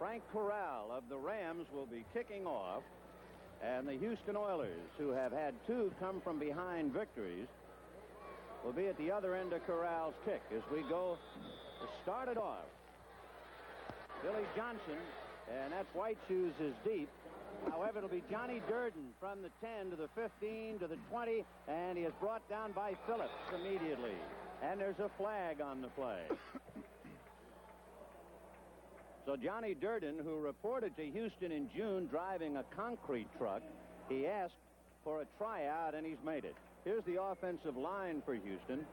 Frank Corral of the Rams will be kicking off. And the Houston Oilers, who have had 2 come from behind victories, will be at the other end of Corral's kick as we go to start it off. Billy Johnson, and that's White Shoes is deep. However, it'll be Johnny Durden from the 10 to the 15 to the 20, and he is brought down by Phillips immediately. And there's a flag on the play. So Johnny Durden, who reported to Houston in June driving a concrete truck, he asked for a tryout, and he's made it. Here's the offensive line for Houston.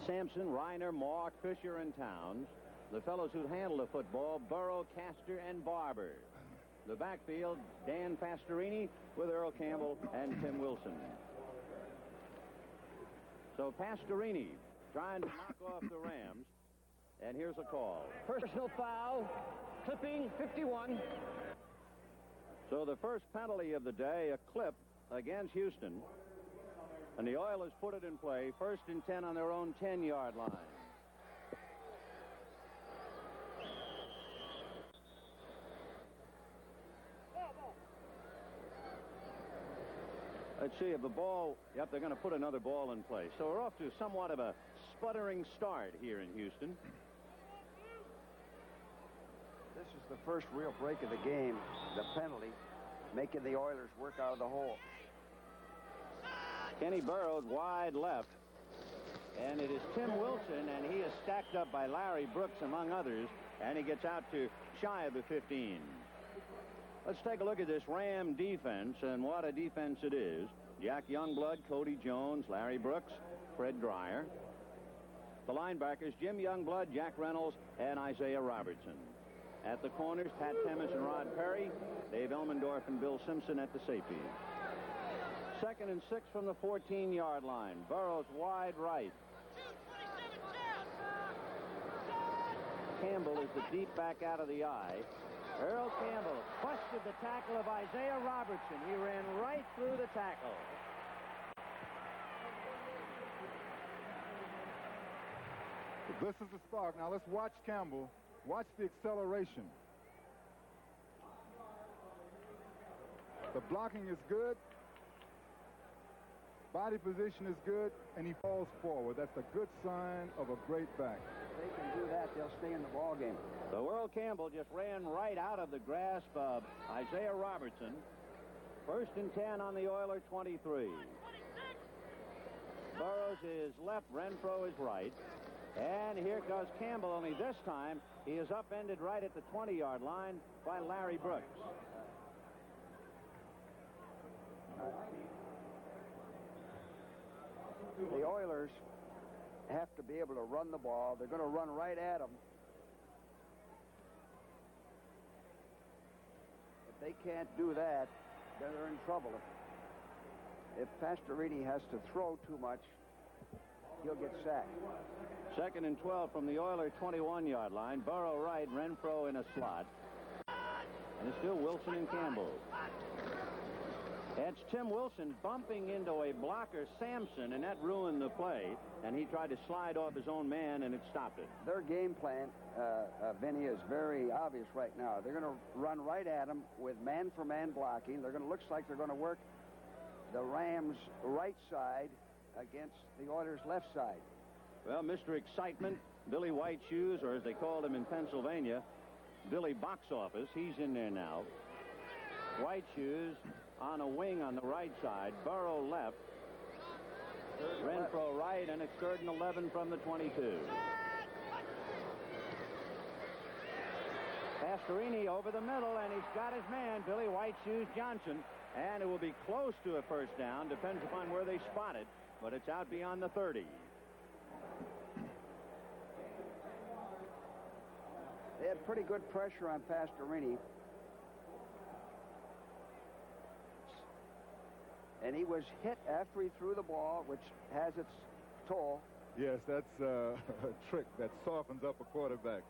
Sampson, Reiner, Mark, Fisher, and Towns. The fellows who handle the football, Burrow, Castor, and Barber. The backfield, Dan Pastorini with Earl Campbell and Tim Wilson. So Pastorini trying to knock off the Rams. And here's a call. Personal foul, clipping 51. So the first penalty of the day, a clip against Houston. And the Oilers put it in play, 1st and 10 on their own 10-yard line. Let's see if the ball, yep, they're going to put another ball in play. So we're off to somewhat of a sputtering start here in Houston. This is the first real break of the game, the penalty, making the Oilers work out of the hole. Kenny Burrows wide left. And it is Tim Wilson, and he is stacked up by Larry Brooks, among others, and he gets out to shy of the 15. Let's take a look at this Ram defense, and what a defense it is. Jack Youngblood, Cody Jones, Larry Brooks, Fred Dreyer. The linebackers, Jim Youngblood, Jack Reynolds, and Isaiah Robertson. At the corners, Pat Temmis and Rod Perry, Dave Elmendorf and Bill Simpson at the safety. 2nd and 6 from the 14-yard line. Burrows wide right. Campbell is the deep back out of the eye. Earl Campbell busted the tackle of Isaiah Robertson. He ran right through the tackle. This is the spark. Now let's watch Campbell. Watch the acceleration. The blocking is good. Body position is good, and he falls forward. That's a good sign of a great back. If they can do that, they'll stay in the ball game. So Earl Campbell just ran right out of the grasp of Isaiah Robertson. 1st and 10 on the Oiler 23. Burrows is left, Renfro is right. And here goes Campbell, only this time he is upended right at the 20-yard line by Larry Brooks. The Oilers have to be able to run the ball. They're going to run right at them. If they can't do that, then they're in trouble. If Pastorini has to throw too much, he'll get sacked. 2nd and 12 from the Oiler 21-yard line. Burrow right, Renfro in a slot. And it's still Wilson and Campbell. It's Tim Wilson bumping into a blocker, Sampson, and that ruined the play. And he tried to slide off his own man, and it stopped it. Their game plan, Vinny, is very obvious right now. They're going to run right at him with man-for-man blocking. They're going to look like they're going to work the Rams' right side against the Oilers' left side. Well, Mr. Excitement, Billy White Shoes, or as they called him in Pennsylvania, Billy Box Office, he's in there now. White Shoes on a wing on the right side. Burrow left. Renfro right, and it's 3rd and 11 from the 22. Pastorini over the middle, and he's got his man, Billy White Shoes Johnson. And it will be close to a first down, depends upon where they spot it, but it's out beyond the 30. They had pretty good pressure on Pastorini. And he was hit after he threw the ball, which has its toll. Yes, that's a trick that softens up a quarterback.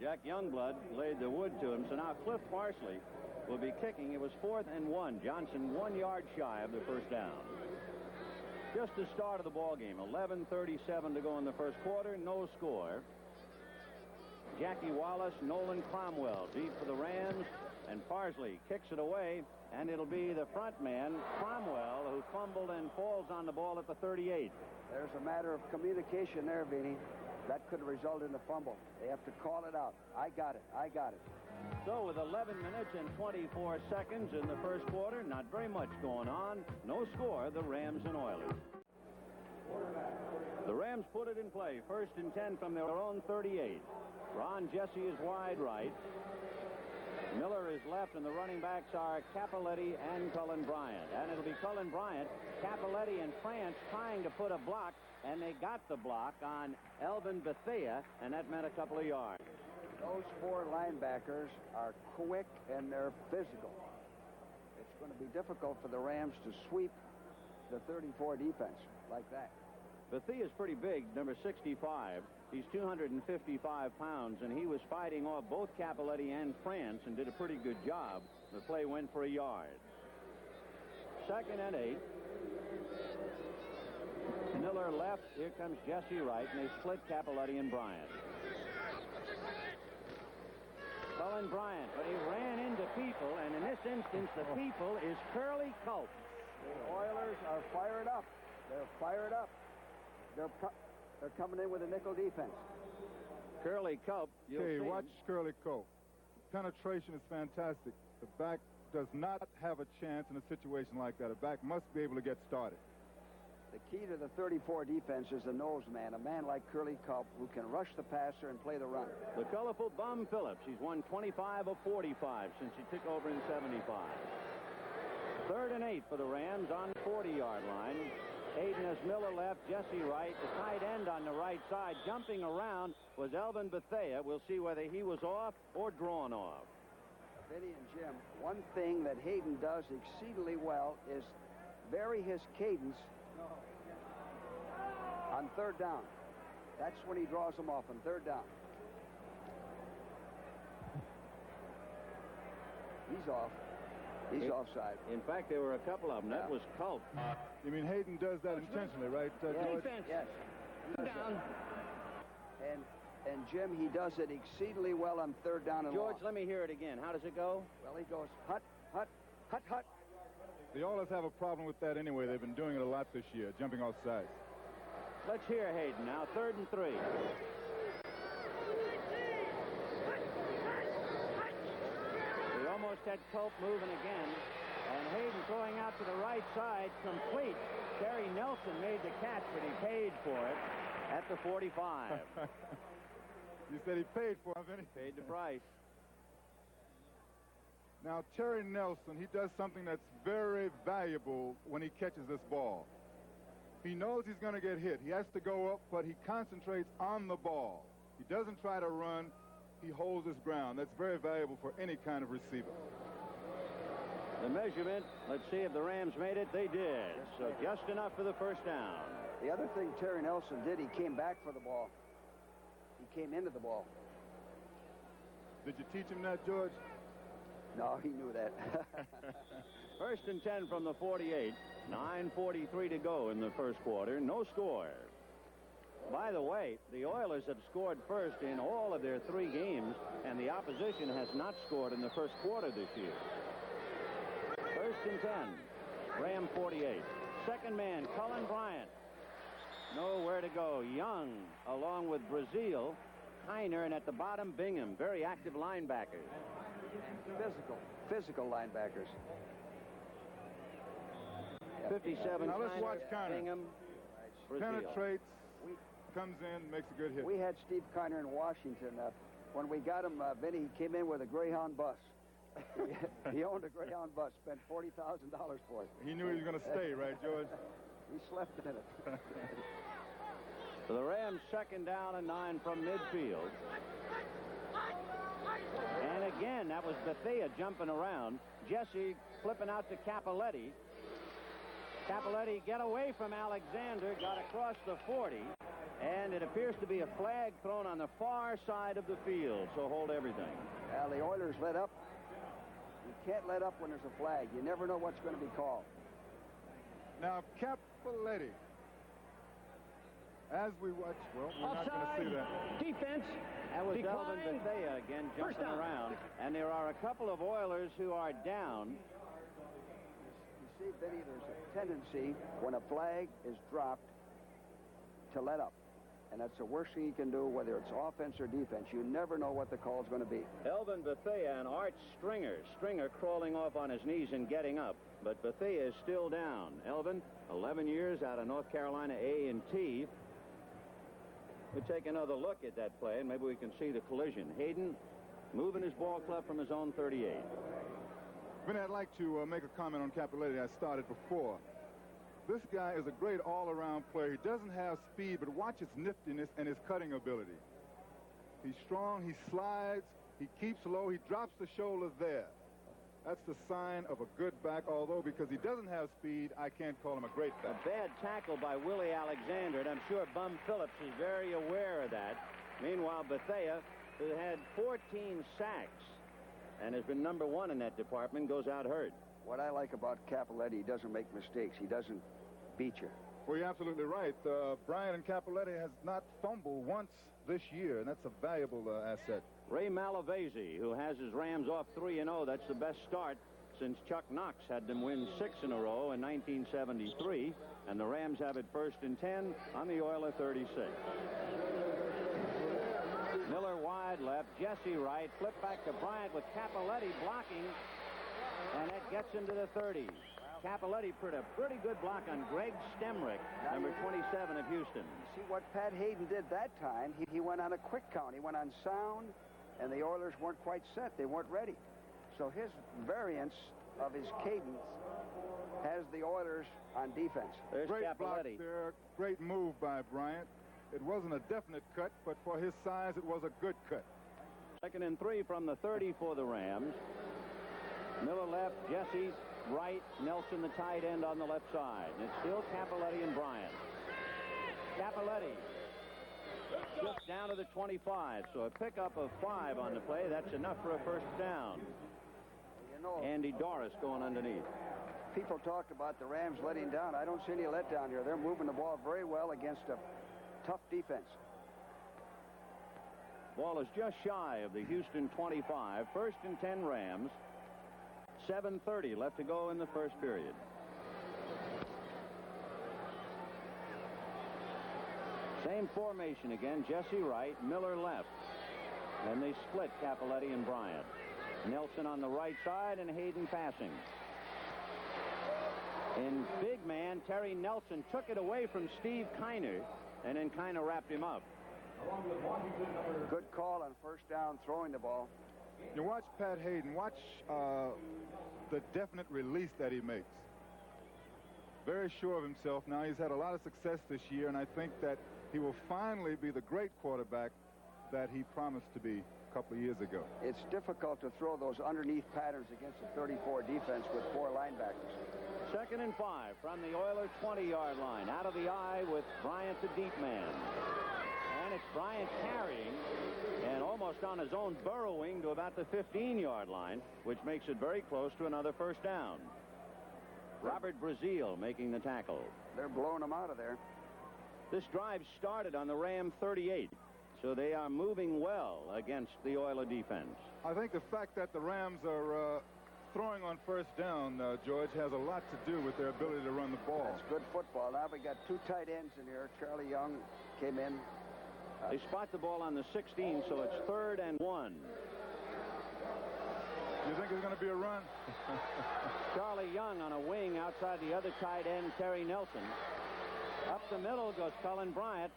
Jack Youngblood laid the wood to him, so now Cliff Parsley will be kicking. It was 4th and 1. Johnson 1 yard shy of the first down. Just the start of the ball game. 11:37 to go in the first quarter. No score. Jackie Wallace, Nolan Cromwell. Deep for the Rams, and Parsley kicks it away, and it'll be the front man, Cromwell, who fumbled and falls on the ball at the 38. There's a matter of communication there, Vinny. That could result in a fumble. They have to call it out. I got it. I got it. So with 11 minutes and 24 seconds in the first quarter, not very much going on. No score, the Rams and Oilers. The Rams put it in play. First and 10 from their own 38. Ron Jesse is wide right. Miller is left, and the running backs are Capoletti and Cullen Bryant. And it'll be Cullen Bryant, Capoletti, and France trying to put a block, and they got the block on Elvin Bethea, and that meant a couple of yards. Those four linebackers are quick and they're physical. It's going to be difficult for the Rams to sweep the 34 defense like that. Bethea's pretty big, number 65. He's 255 pounds, and he was fighting off both Capoletti and France and did a pretty good job. The play went for a yard. Second and 8. Miller left. Here comes Jesse Wright, and they split Capoletti and Bryant. Cullen Bryant, but he ran into people, and in this instance, the people is Curly Culp. The Oilers are fired up. They're fired up. They're coming in with a nickel defense. Curly Culp. Okay, watch Curly Culp. Penetration is fantastic. The back does not have a chance in a situation like that. A back must be able to get started. The key to the 34 defense is the nose man, a man like Curly Culp who can rush the passer and play the run. The colorful Bum Phillips. He's won 25 of 45 since he took over in 75. Third and 8 for the Rams on the 40-yard line. Hayden as Miller left, Jesse Wright, the tight end on the right side. Jumping around was Elvin Bethea. We'll see whether he was off or drawn off. Vinny and Jim, one thing that Hayden does exceedingly well is vary his cadence on third down. That's when he draws them off on third down. He's off. He's offside. In fact, there were a couple of them. That was Culp. You mean Hayden does that intentionally, right, George? Defense. Yes. Down. And Jim, he does it exceedingly well on third down and George, long. let me hear it again. How does it go? Well, he goes hut, hut, hut, hut. The Oilers have a problem with that anyway. They've been doing it a lot this year, jumping off sides. Let's hear Hayden now. 3rd and 3. We almost had Culp moving again. And Hayden throwing out to the right side, complete. Terry Nelson made the catch, but he paid for it at the 45. You said he paid for it, didn't he? Paid the price. Now, Terry Nelson, he does something that's very valuable when he catches this ball. He knows he's going to get hit. He has to go up, but he concentrates on the ball. He doesn't try to run. He holds his ground. That's very valuable for any kind of receiver. The measurement, let's see if the Rams made it. They did. So just enough for the first down. The other thing Terry Nelson did, he came back for the ball. He came into the ball. Did you teach him that, George? No, he knew that. First and 10 from the 48. 9:43 to go in the first quarter. No score. By the way, the Oilers have scored first in all of their 3 games, and the opposition has not scored in the first quarter this year. First and 10. Ram 48. Second man, Cullen Bryant. Nowhere to go. Young, along with Brazil, Heiner, and at the bottom, Bingham. Very active linebackers. Physical linebackers. 57. Now let's Heiner, watch Conner. Bingham, Brazil. Penetrates, comes in, makes a good hit. We had Steve Kiner in Washington. When we got him, Vinny, he came in with a Greyhound bus. He owned a Greyhound bus, spent $40,000 for it. He knew he was going to stay, right, George? He slept in it. So the Rams second down and 9 from midfield. And again, that was Bethea jumping around. Jesse flipping out to Capoletti. Capoletti get away from Alexander, got across the 40, and it appears to be a flag thrown on the far side of the field, so hold everything. Well, the Oilers let up. You can't let up when there's a flag. You never know what's going to be called. Now, Capoletti As we watch, well, we're not going to see that. Defense. That was Decline. Elvin Bethea again First jumping down. around. And there are a couple of Oilers who are down. You see, Vinny, there's a tendency when a flag is dropped to let up. And that's the worst thing you can do, whether it's offense or defense. You never know what the call's going to be. Elvin Bethea and Art Stringer. Stringer crawling off on his knees and getting up. But Bethea is still down. Elvin, 11 years out of North Carolina A&T. We'll take another look at that play, and maybe we can see the collision. Hayden moving his ball club from his own 38. Vinny, I'd like to make a comment on Cappelletti I started before. This guy is a great all-around player. He doesn't have speed, but watch his niftiness and his cutting ability. He's strong, he slides, he keeps low, he drops the shoulder there. That's the sign of a good back, although because he doesn't have speed, I can't call him a great back. A bad tackle by Willie Alexander, and I'm sure Bum Phillips is very aware of that. Meanwhile, Bethea, who had 14 sacks and has been number one in that department, goes out hurt. What I like about Cappelletti, he doesn't make mistakes. He doesn't beat you. Well, you're absolutely right. Bryant and Cappelletti has not fumbled once this year, and that's a valuable asset. Ray Malavasi, who has his Rams off 3-0. That's the best start since Chuck Knox had them win 6 in a row in 1973. And the Rams have it 1st and 10 on the Oiler 36. Miller wide left, Jesse right, flip back to Bryant with Cappelletti blocking, and that gets into the 30s. Cappelletti put a pretty good block on Greg Stemrick, number 27 of Houston. See what Pat Hayden did that time? He went on a quick count. He went on sound, and the Oilers weren't quite set. They weren't ready. So his variance of his cadence has the Oilers on defense. There's Great block Cappelletti. there. Great move by Bryant. It wasn't a definite cut, but for his size, it was a good cut. 2nd and 3 from the 30 for the Rams. Miller left, Jesse right, Nelson the tight end on the left side. And it's still Cappelletti and Bryant. Cappelletti just down to the 25, so a pickup of 5 on the play. That's enough for a first down. You know, Andy Doris going underneath. people talked about the Rams letting down. I don't see any letdown here. They're moving the ball very well against a tough defense. Ball is just shy of the Houston 25. 1st and 10 Rams. 7:30 left to go in the first period. Same formation again. Jesse right, Miller left. And they split Cappelletti and Bryant. Nelson on the right side and Hayden passing. And big man Terry Nelson took it away from Steve Kiner and then Kiner wrapped him up. Good call on first down, throwing the ball. You watch Pat Hayden. Watch the definite release that he makes. Very sure of himself now. He's had a lot of success this year, and I think that he will finally be the great quarterback that he promised to be a couple of years ago. It's difficult to throw those underneath patterns against a 34 defense with 4 linebackers. 2nd and 5 from the Oilers 20-yard line. Out of the eye with Bryant, the deep man. And it's Bryant carrying and almost on his own burrowing to about the 15-yard line, which makes it very close to another first down. Robert Brazil making the tackle. They're blowing them out of there. This drive started on the Ram 38, so they are moving well against the Oiler defense. I think the fact that the Rams are throwing on first down, George, has a lot to do with their ability to run the ball. That's good football. Now we got 2 tight ends in here. Charlie Young came in. They spot the ball on the 16, so it's 3rd and 1. You think there's going to be a run? Charlie Young on a wing outside the other tight end, Terry Nelson. Up the middle goes Cullen Bryant,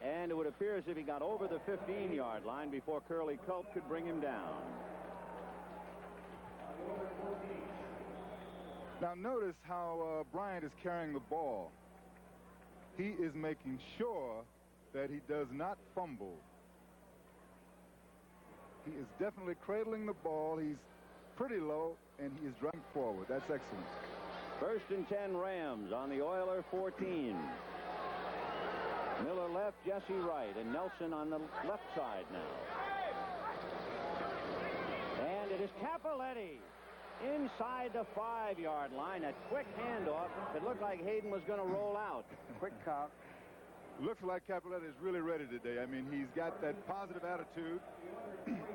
and it would appear as if he got over the 15-yard line before Curly Culp could bring him down. Now notice how Bryant is carrying the ball. He is making sure that he does not fumble. He is definitely cradling the ball. He's pretty low, and he is driving forward. That's excellent. 1st and 10 Rams on the Oiler 14. Miller left, Jesse right, and Nelson on the left side now. And it is Cappelletti inside the 5-yard line. A quick handoff. It looked like Hayden was going to roll out. Quick count. Looks like Cappelletti is really ready today. I mean, he's got that positive attitude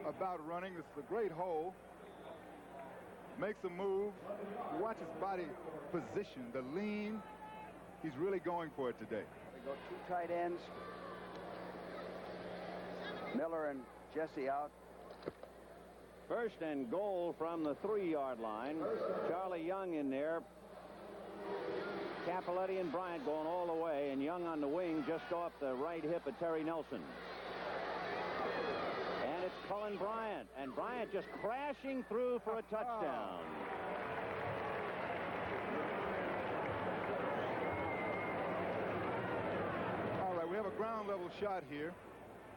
about running. This is a great hole. Makes a move. Watch his body position, the lean. He's really going for it today. We go 2 tight ends. Miller and Jesse out. First and goal from the 3-yard line. Charlie Young in there. Cappelletti and Bryant going all the way, and Young on the wing just off the right hip of Terry Nelson. And it's Cullen Bryant, and Bryant just crashing through for a touchdown. All right, we have a ground level shot here.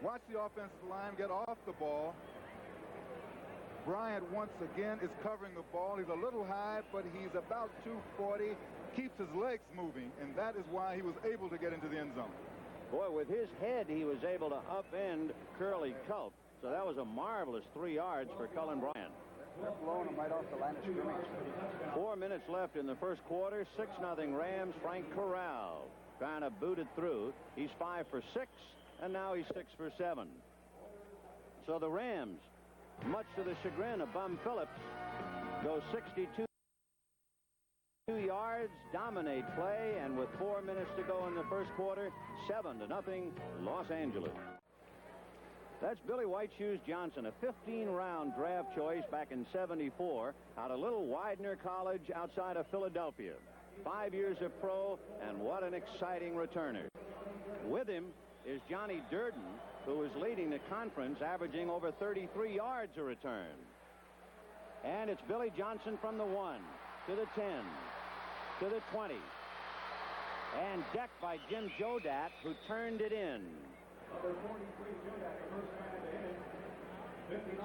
Watch the offensive line get off the ball. Bryant once again is covering the ball. He's a little high, but he's about 240. Keeps his legs moving, and that is why he was able to get into the end zone. Boy, with his head, he was able to upend Curly Culp. So that was a marvelous 3 yards for Cullen Bryant. They're blowing him right off the line of scrimmage. 4 minutes left in the first quarter. 6-0 Rams. Frank Corral trying to boot it through. He's 5 for 6, and now he's 6 for 7. So the Rams, much to the chagrin of Bum Phillips, go 62 yards, dominate play, and with 4 minutes to go in the first quarter, 7-0 Los Angeles. That's Billy White Shoes Johnson, a 15-round draft choice back in '74 out of Little Widener College outside of Philadelphia. 5 years of pro, and what an exciting returner. With him is Johnny Durden, who is leading the conference, averaging over 33 yards a return. And it's Billy Johnson from the 1 to the 10 to the 20, and decked by Jim Jodat, who turned it in.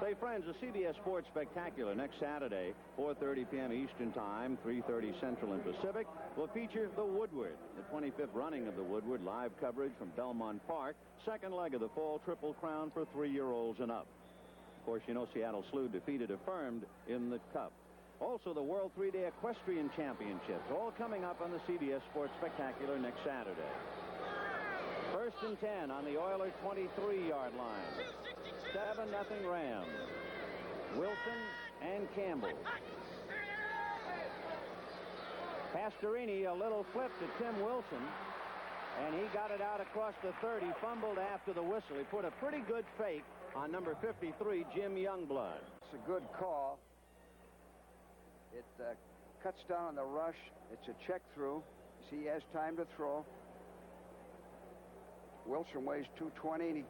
Say, friends, the CBS Sports Spectacular next Saturday, 4:30 p.m. Eastern Time, 3:30 Central and Pacific, will feature the Woodward, the 25th running of the Woodward, live coverage from Belmont Park, second leg of the Fall Triple Crown for 3-year-olds and up. Of course, you know Seattle Slew defeated Affirmed in the Cup. Also, the World 3-Day Equestrian Championships, all coming up on the CBS Sports Spectacular next Saturday. First and 10 on the Oilers' 23-yard line. 7-0 Rams. Wilson and Campbell. Pastorini, a little flip to Tim Wilson, and he got it out across the 30, fumbled after the whistle. He put a pretty good fake on number 53, Jim Youngblood. It's a good call. It cuts down on the rush. It's a check through. He has time to throw. Wilson weighs 220, and he's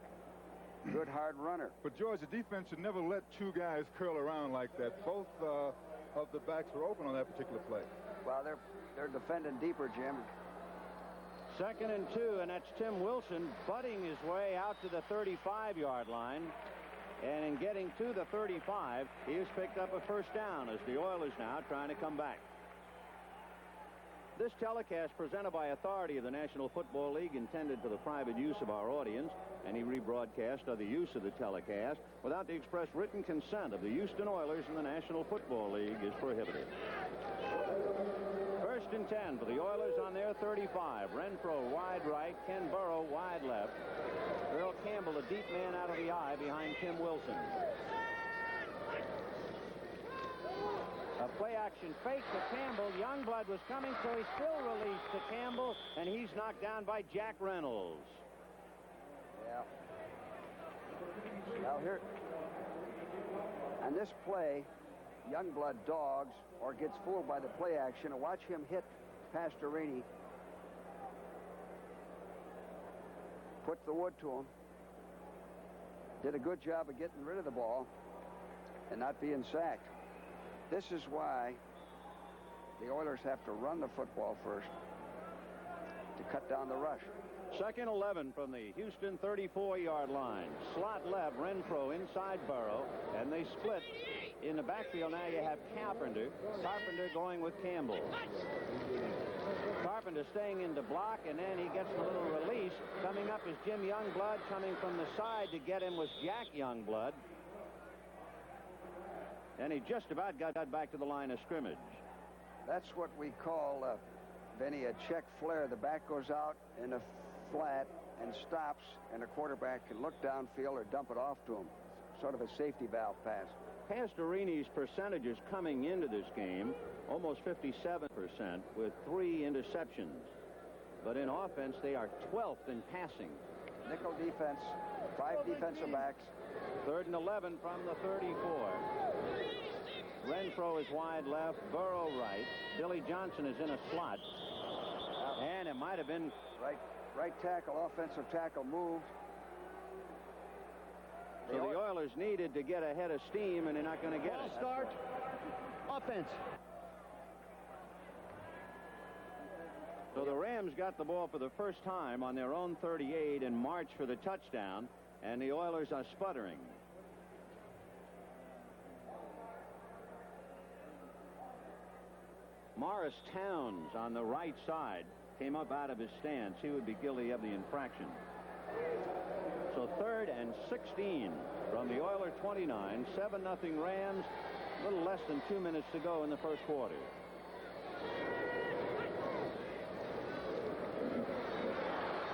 a good hard runner. But, George, the defense should never let 2 guys curl around like that. Both of the backs were open on that particular play. Well, they're defending deeper, Jim. 2nd and 2, and that's Tim Wilson butting his way out to the 35-yard line. And in getting to the 35, he has picked up a first down as the Oilers now trying to come back. This telecast presented by authority of the National Football League, intended for the private use of our audience. Any rebroadcast or the use of the telecast without the express written consent of the Houston Oilers and the National Football League is prohibited. First and 10 for the Oilers on their 35. Renfro wide right, Ken Burrow wide left. Earl Campbell, a deep man out of the eye behind Tim Wilson. A play-action fake to Campbell. Youngblood was coming, so he's still released to Campbell, and he's knocked down by Jack Reynolds. Yeah. Now here, on this play, Youngblood dogs or gets fooled by the play action, and watch him hit Pastorini. Put the wood to him. Did a good job of getting rid of the ball and not being sacked. This is why the Oilers have to run the football first to cut down the rush. 2nd 11 from the Houston 34-yard line. Slot left, Renfro inside Burrow, and they split. In the backfield now you have Carpenter. Carpenter going with Campbell. Carpenter staying in the block, and then he gets a little release. Coming up is Jim Youngblood. Coming from the side to get him was Jack Youngblood. And he just about got back to the line of scrimmage. That's what we call, Benny, a check flare. The back goes out in a flat, and stops, and the quarterback can look downfield or dump it off to him. Sort of a safety valve pass. Pastorini's percentages coming into this game, almost 57% with 3 interceptions. But in offense, they are 12th in passing. Nickel defense, 5 defensive backs. 3rd and 11 from the 34. Renfro is wide left, Burrow right. Billy Johnson is in a slot. And it might have been right tackle, offensive tackle moved. So the Oilers needed to get ahead of steam, and they're not going to get it. Start. Offense. So the Rams got the ball for the first time on their own 38 and march for the touchdown, and the Oilers are sputtering. Morris Towns on the right side came up out of his stance. He would be guilty of the infraction. So 3rd and 16 from the Oiler 29, 7-0 Rams, a little less than 2 minutes to go in the first quarter.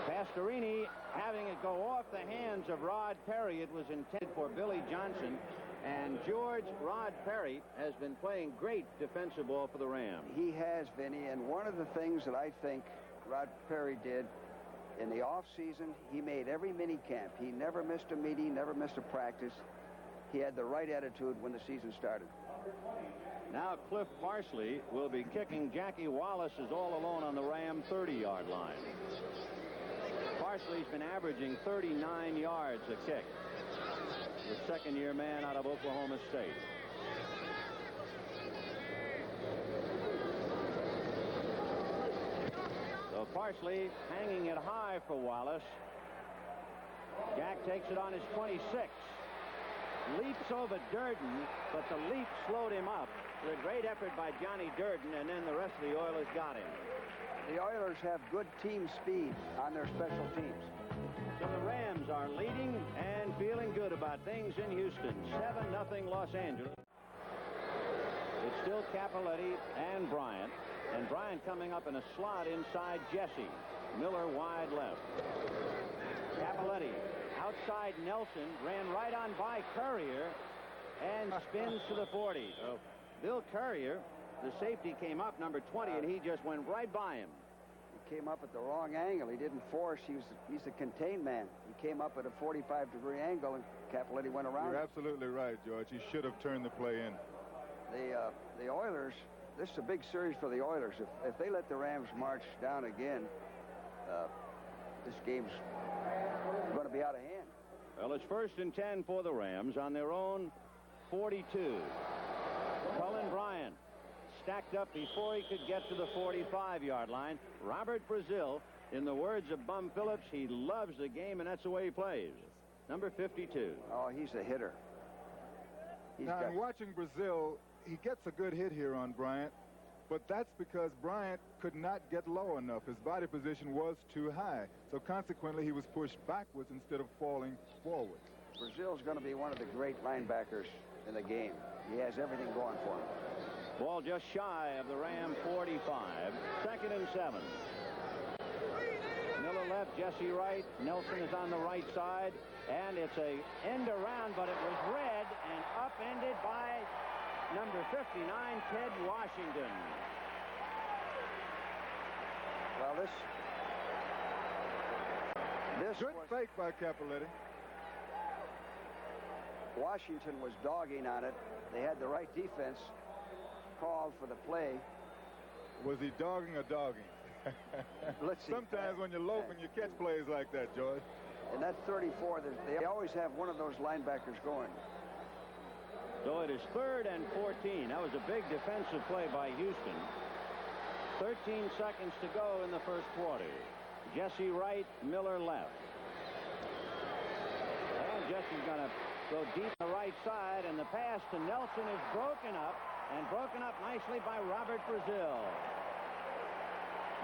Pastorini having it go off the hands of Rod Perry. It was intended for Billy Johnson, and George Rod Perry has been playing great defensive ball for the Rams. He has, Vinny, and one of the things that I think Rod Perry did in the off-season, he made every mini camp. He never missed a meeting, never missed a practice. He had the right attitude when the season started. Now Cliff Parsley will be kicking. Jackie Wallace is all alone on the Ram 30-yard line. Parsley's been averaging 39 yards a kick. The second-year man out of Oklahoma State. So Parsley hanging it high for Wallace. Jack takes it on his 26. Leaps over Durden, but the leap slowed him up. A great effort by Johnny Durden, and then the rest of the Oilers got him. The Oilers have good team speed on their special teams. So the Rams are leading and feeling good about things in Houston. 7-0 Los Angeles. It's still Capoletti and Bryant. And Bryant coming up in a slot inside Jesse. Miller wide left. Capoletti outside Nelson, ran right on by Courier and spins to the 40. So Bill Courier, the safety, came up, number 20, and he just went right by him. He came up at the wrong angle. He didn't force. He's a contained man. He came up at a 45-degree angle, and Capoletti went around. You're absolutely right, George. He should have turned the play in. The Oilers, this is a big series for the Oilers. If they let the Rams march down again, this game's going to be out of hand. Well, it's 1st and 10 for the Rams on their own 42. Cullen Bryant stacked up before he could get to the 45-yard line. Robert Brazil, in the words of Bum Phillips, he loves the game, and that's the way he plays. Number 52. Oh, he's a hitter. Now, in watching Brazil, he gets a good hit here on Bryant, but that's because Bryant could not get low enough. His body position was too high, so consequently he was pushed backwards instead of falling forward. Brazil's going to be one of the great linebackers in the game. He has everything going for him. Ball just shy of the Ram 45. 2nd and 7. Miller left, Jesse right. Nelson is on the right side, and it's a end around, but it was read and upended by number 59, Ted Washington. Well, this good fake by Capoletti. Washington was dogging on it. They had the right defense called for the play. Was he dogging or dogging? Let's see. Sometimes when you're loafing, you catch plays like that, George. In that 34, they always have one of those linebackers going. So it is 3rd and 14. That was a big defensive play by Houston. 13 seconds to go in the first quarter. Jesse right, Miller left. And Jesse's going to go deep on the right side, and the pass to Nelson is broken up nicely by Robert Brazil.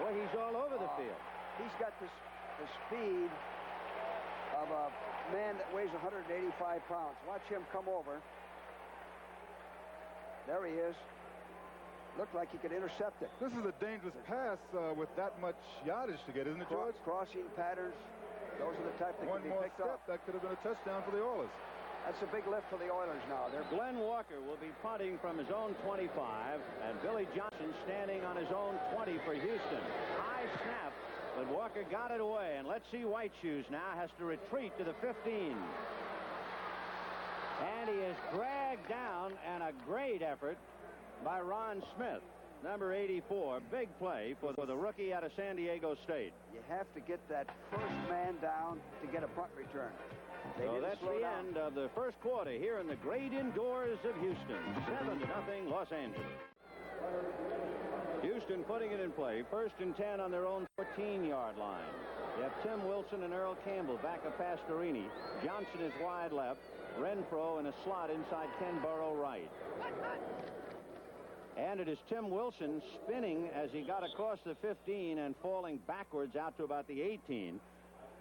Boy, he's all over the field. He's got the speed of a man that weighs 185 pounds. Watch him come over. There he is. Looked like he could intercept it. This is a dangerous pass with that much yardage to get, isn't it, George? Crossing patterns. Those are the type that One can be more picked step, off. that could have been a touchdown for the Oilers. That's a big lift for the Oilers now. Glenn Walker will be punting from his own 25, and Billy Johnson standing on his own 20 for Houston. High snap, but Walker got it away. And let's see White Shoes now has to retreat to the 15. And he is dragged down, and a great effort by Ron Smith, number 84. Big play for the rookie out of San Diego State. You have to get that first man down to get a punt return. So that's the end of the first quarter here in the great indoors of Houston. 7-0 Los Angeles. Houston putting it in play. 1st and 10 on their own 14-yard line. You have Tim Wilson and Earl Campbell back of Pastorini. Johnson is wide left. Renfro in a slot inside Ken Burrow right. And it is Tim Wilson spinning as he got across the 15 and falling backwards out to about the 18.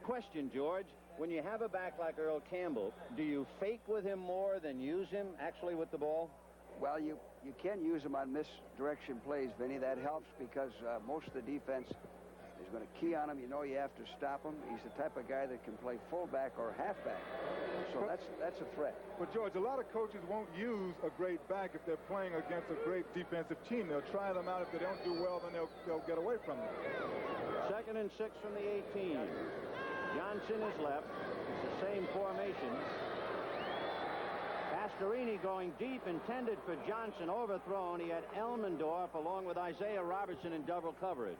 Question, George. When you have a back like Earl Campbell, do you fake with him more than use him actually with the ball? Well, you can use him on misdirection plays, Vinny. That helps because most of the defense is going to key on him. You know you have to stop him. He's the type of guy that can play fullback or halfback. So that's a threat. But, George, a lot of coaches won't use a great back if they're playing against a great defensive team. They'll try them out. If they don't do well, then they'll get away from them. 2nd and 6 from the 18. Johnson is left. It's the same formation. Pastorini going deep, intended for Johnson, overthrown. He had Elmendorf along with Isaiah Robertson in double coverage.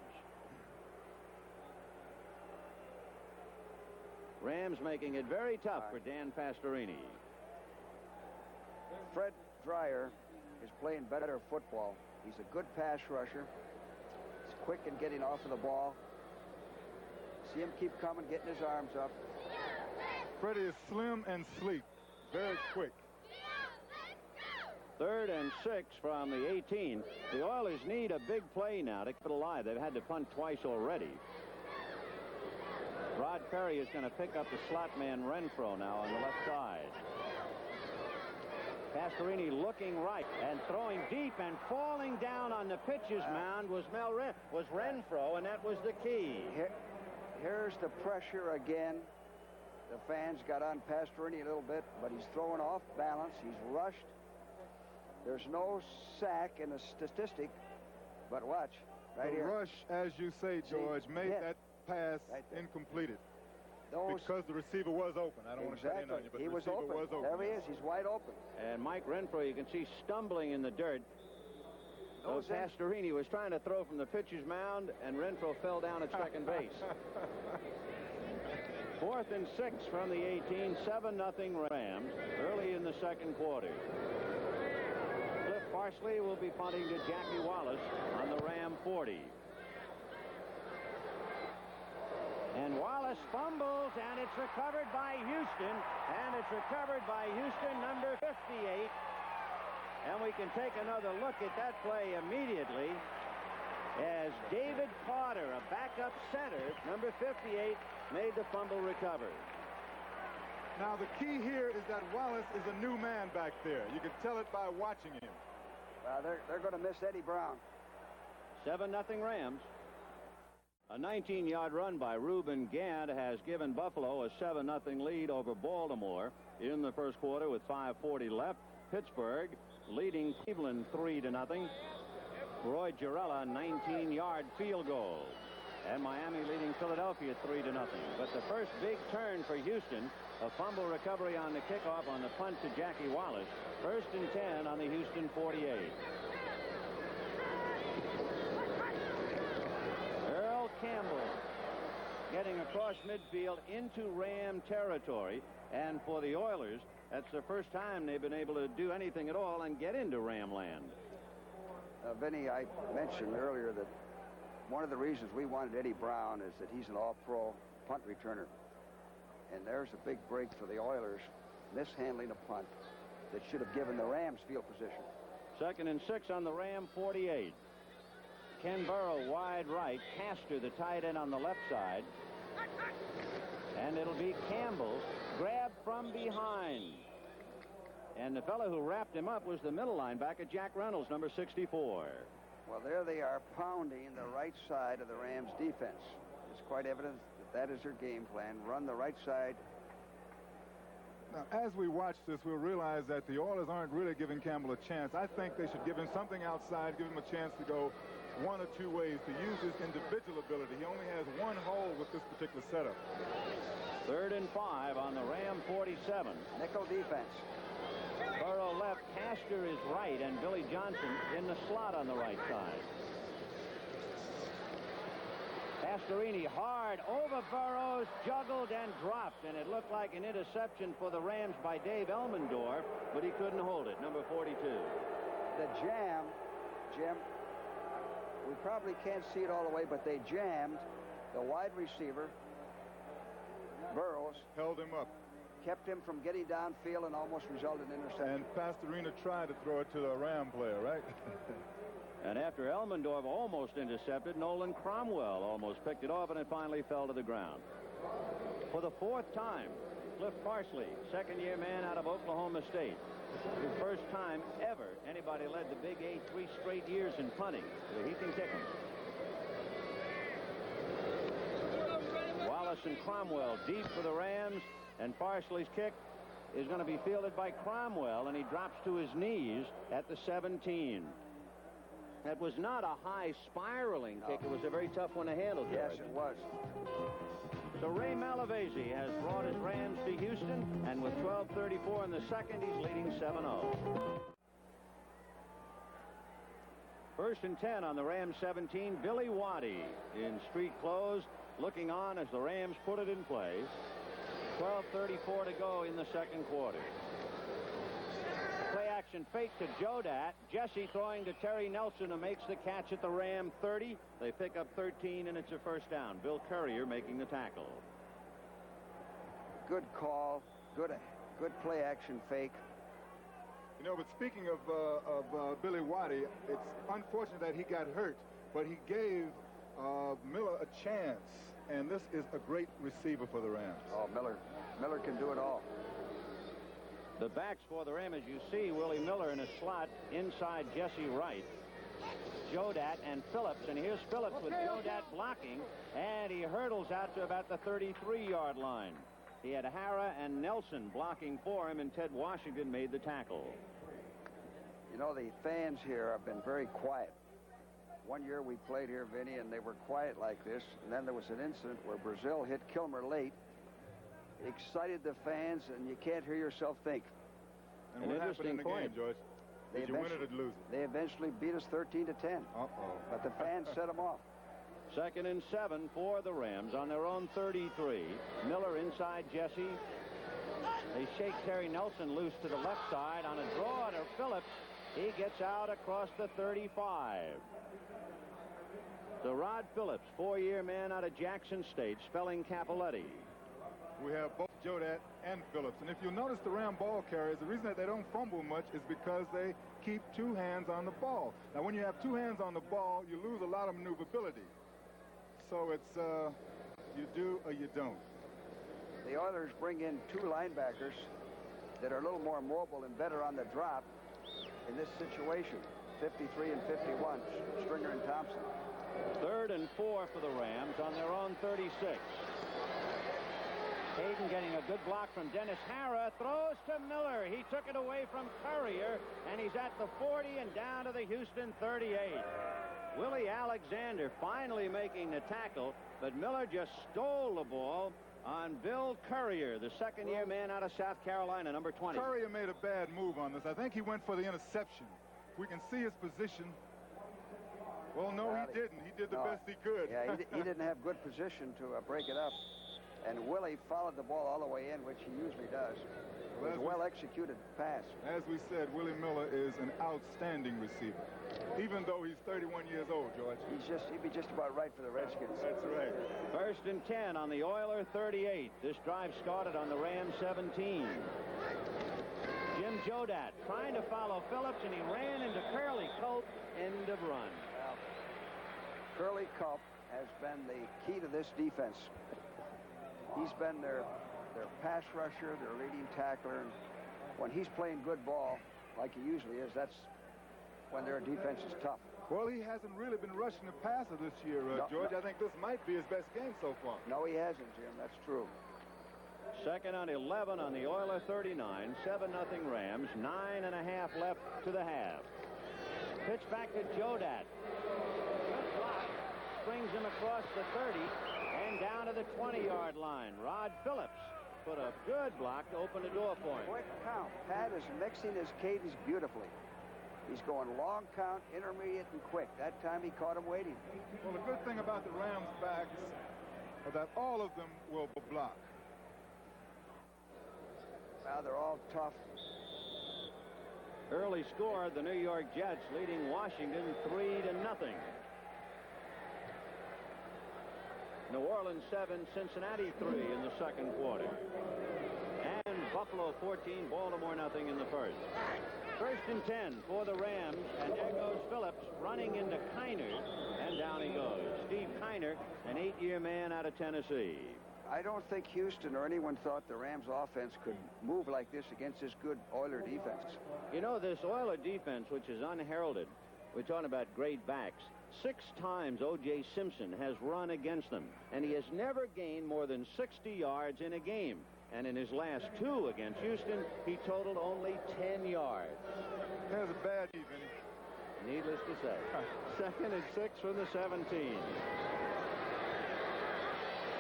Rams making it very tough for Dan Pastorini. Fred Dreyer is playing better football. He's a good pass rusher. He's quick in getting off of the ball. See him keep coming, getting his arms up. Freddie is slim and sleek, very quick. 3rd and 6 from the 18. The Oilers need a big play now to keep it alive. They've had to punt twice already. Rod Perry is going to pick up the slot man Renfro now on the left side. Pastorini looking right and throwing deep and falling down on the pitcher's mound was Renfro, and that was the key. Here's the pressure again. The fans got on Pastorini a little bit, but he's throwing off balance. He's rushed. There's no sack in the statistic, but watch right the here. Rush, as you say, George, made that pass right incompleted because the receiver was open. I don't want to cut in on you, but he the was receiver was open. There he is. He's wide open. And Mike Renfro, you can see stumbling in the dirt. So Pastorini was trying to throw from the pitcher's mound, and Renfro fell down at second base. 4th and 6 from the 18, 7-0 Rams early in the second quarter. Cliff Parsley will be punting to Jackie Wallace on the Ram 40. And Wallace fumbles, and it's recovered by Houston, number 58. And we can take another look at that play immediately as David Potter, a backup center, number 58, made the fumble recover. Now, the key here is that Wallace is a new man back there. You can tell it by watching him. They're going to miss Eddie Brown. 7-0 Rams. A 19-yard run by Reuben Gant has given Buffalo a 7-0 lead over Baltimore in the first quarter with 5:40 left. Pittsburgh leading Cleveland 3-0. Roy Gerela 19-yard field goal. And Miami leading Philadelphia 3-0. But the first big turn for Houston, a fumble recovery on the kickoff on the punt to Jackie Wallace. 1st and 10 on the Houston 48. Earl Campbell getting across midfield into Ram territory. And for the Oilers, that's the first time they've been able to do anything at all and get into Ram land. Vinny, I mentioned earlier that one of the reasons we wanted Eddie Brown is that he's an all-pro punt returner. And there's a big break for the Oilers, mishandling a punt that should have given the Rams field position. 2nd and 6 on the Ram 48. Ken Burrow wide right. Castor, the tight end, on the left side. And it'll be Campbell grabbed from behind. And the fellow who wrapped him up was the middle linebacker, Jack Reynolds, number 64. Well, there they are pounding the right side of the Rams defense. It's quite evident that That is their game plan. Run the right side. Now, as we watch this, we'll realize that the Oilers aren't really giving Campbell a chance. I think they should give him something outside, give him a chance to go one or two ways, to use his individual ability. He only has one hole with this particular setup. 3rd and 5 on the Ram 47. Nickel defense. Burrow left, Castor is right, and Billy Johnson in the slot on the right side. Pastorini hard over Burrows, juggled and dropped, and it looked like an interception for the Rams by Dave Elmendorf, but he couldn't hold it. Number 42. The jam, Jim, we probably can't see it all the way, but they jammed the wide receiver, Burrows. Held him up. Kept him from getting downfield and almost resulted in interception. And Pastorina tried to throw it to the Ram player, right? And after Elmendorf almost intercepted, Nolan Cromwell almost picked it off, and it finally fell to the ground. For the 4th time, Cliff Parsley, second-year man out of Oklahoma State. His first time ever anybody led the Big 8 3 straight years in punting. So he can kick them. Wallace and Cromwell deep for the Rams, and Parsley's kick is going to be fielded by Cromwell, and he drops to his knees at the 17. That was not a high spiraling kick. It was a very tough one to handle. Yes, it was. So Ray Malavasi has brought his Rams to Houston, and with 12:34 in the second, he's leading 7-0. 1st and 10 on the Rams 17. Billy Waddy in street clothes, looking on as the Rams put it in play. 12:34 to go in the second quarter. Play action fake to Jodat. Jesse throwing to Terry Nelson, who makes the catch at the Ram 30. They pick up 13, and it's a first down. Bill Courier making the tackle. Good call. Good play action fake. You know, but speaking of Billy Waddy, it's unfortunate that he got hurt, but he gave Miller a chance, and this is a great receiver for the Rams. Oh, Miller can do it all. The backs for the Rams, as you see, Willie Miller in a slot inside Jesse Wright. Jodat and Phillips, and here's Phillips with Jodat blocking, and he hurdles out to about the 33-yard line. He had Hara and Nelson blocking for him, and Ted Washington made the tackle. You know, the fans here have been very quiet. One year we played here, Vinny, and they were quiet like this, and then there was an incident where Brazil hit Kilmer late, excited the fans, and you can't hear yourself think. And what happened in the game, Joyce? Did you win it or lose it? They eventually beat us 13-10. Uh-oh. But the fans set them off. 2nd and 7 for the Rams on their own 33. Miller inside Jesse. They shake Terry Nelson loose to the left side on a draw to Phillips. He gets out across the 35. So Rod Phillips, 4-year man out of Jackson State, spelling Capoletti. We have both Jodat and Phillips. And if you'll notice the Ram ball carriers, the reason that they don't fumble much is because they keep 2 hands on the ball. Now, when you have 2 hands on the ball, you lose a lot of maneuverability. So it's you do or you don't. The Oilers bring in 2 linebackers that are a little more mobile and better on the drop in this situation. 53 and 51, Stringer and Thompson. 3rd and 4 for the Rams on their own 36. Hayden getting a good block from Dennis Hara, throws to Miller. He took it away from Courier, and he's at the 40 and down to the Houston 38. Willie Alexander finally making the tackle, but Miller just stole the ball on Bill Courier, the second-year man out of South Carolina, number 20. Courier made a bad move on this. I think he went for the interception. We can see his position. Well, no, he didn't. He did the best he could. Yeah, he didn't have good position to break it up. And Willie followed the ball all the way in, which he usually does. It was a well-executed pass. As we said, Willie Miller is an outstanding receiver, even though he's 31 years old, George. He'd be just about right for the Redskins. That's right. 1st and 10 on the Oiler 38. This drive started on the Ram 17. Jim Jodat trying to follow Phillips, and he ran into Curly Culp. End of run. Well, Curly Culp has been the key to this defense. He's been their pass rusher, their leading tackler, and when he's playing good ball, like he usually is, that's when their defense is tough. Well, he hasn't really been rushing the passer this year, George. I think this might be his best game so far. No, he hasn't, Jim. That's true. Second and 11 on the Oiler 39. 7-0 Rams. 9.5 left to the half. Pitch back to Jodat. Good block. Brings him across the 30 and down to the 20-yard line. Rod Phillips put a good block to open the door for him. Quick count. Pat is mixing his cadence beautifully. He's going long count, intermediate, and quick. That time he caught him waiting. Well, the good thing about the Rams' backs is that all of them will block. Now they're all tough. Early score, the New York Jets leading Washington 3-0. New Orleans 7, Cincinnati 3 in the second quarter. And Buffalo 14, Baltimore nothing in the first. First and 10 for the Rams, and there goes Phillips running into Kiner, and down he goes. Steve Kiner, an 8-year man out of Tennessee. I don't think Houston or anyone thought the Rams offense could move like this against this good Oiler defense. You know, this Oiler defense, which is unheralded, we're talking about great backs. 6 times O.J. Simpson has run against them, and he has never gained more than 60 yards in a game. And in his last 2 against Houston, he totaled only 10 yards. There's a bad even. Needless to say. Second and 6 from the 17.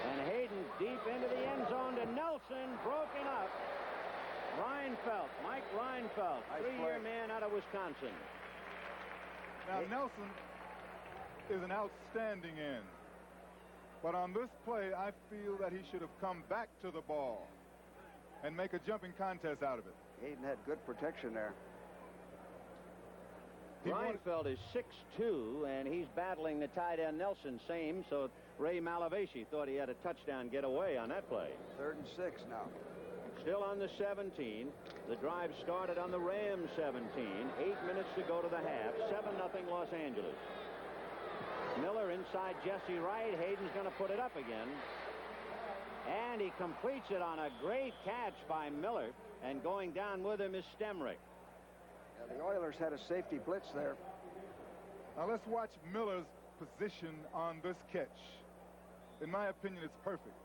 And Hayden deep into the end zone to Nelson, broken up. Reinfeldt, Mike Reinfeldt, 3-year man out of Wisconsin. Now, Nelson is an outstanding end. But on this play, I feel that he should have come back to the ball and make a jumping contest out of it. Hayden had good protection there. Reinfeldt is 6'2", and he's battling the tight end Nelson, same, so Ray Malavasi thought he had a touchdown get away on that play. 3rd and 6 now. Still on the 17. The drive started on the Rams 17. 8 minutes to go to the half. 7-0 Los Angeles. Miller inside Jesse Wright. Hayden's going to put it up again. And he completes it on a great catch by Miller. And going down with him is Stemrick. Yeah, the Oilers had a safety blitz there. Now let's watch Miller's position on this catch. In my opinion, it's perfect.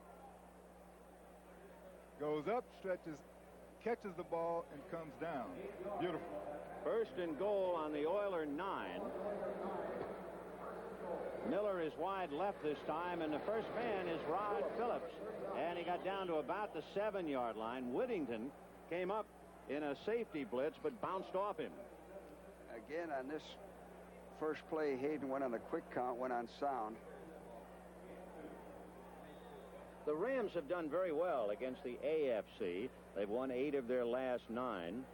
Goes up, stretches, catches the ball, and comes down. Beautiful. First and goal on the Oiler 9. Miller is wide left this time, and the first man is Rod Phillips. And he got down to about the 7-yard line. Whittington came up in a safety blitz, but bounced off him. Again, on this first play, Hayden went on a quick count, went on sound. The Rams have done very well against the AFC. They've won 8 of their last 9.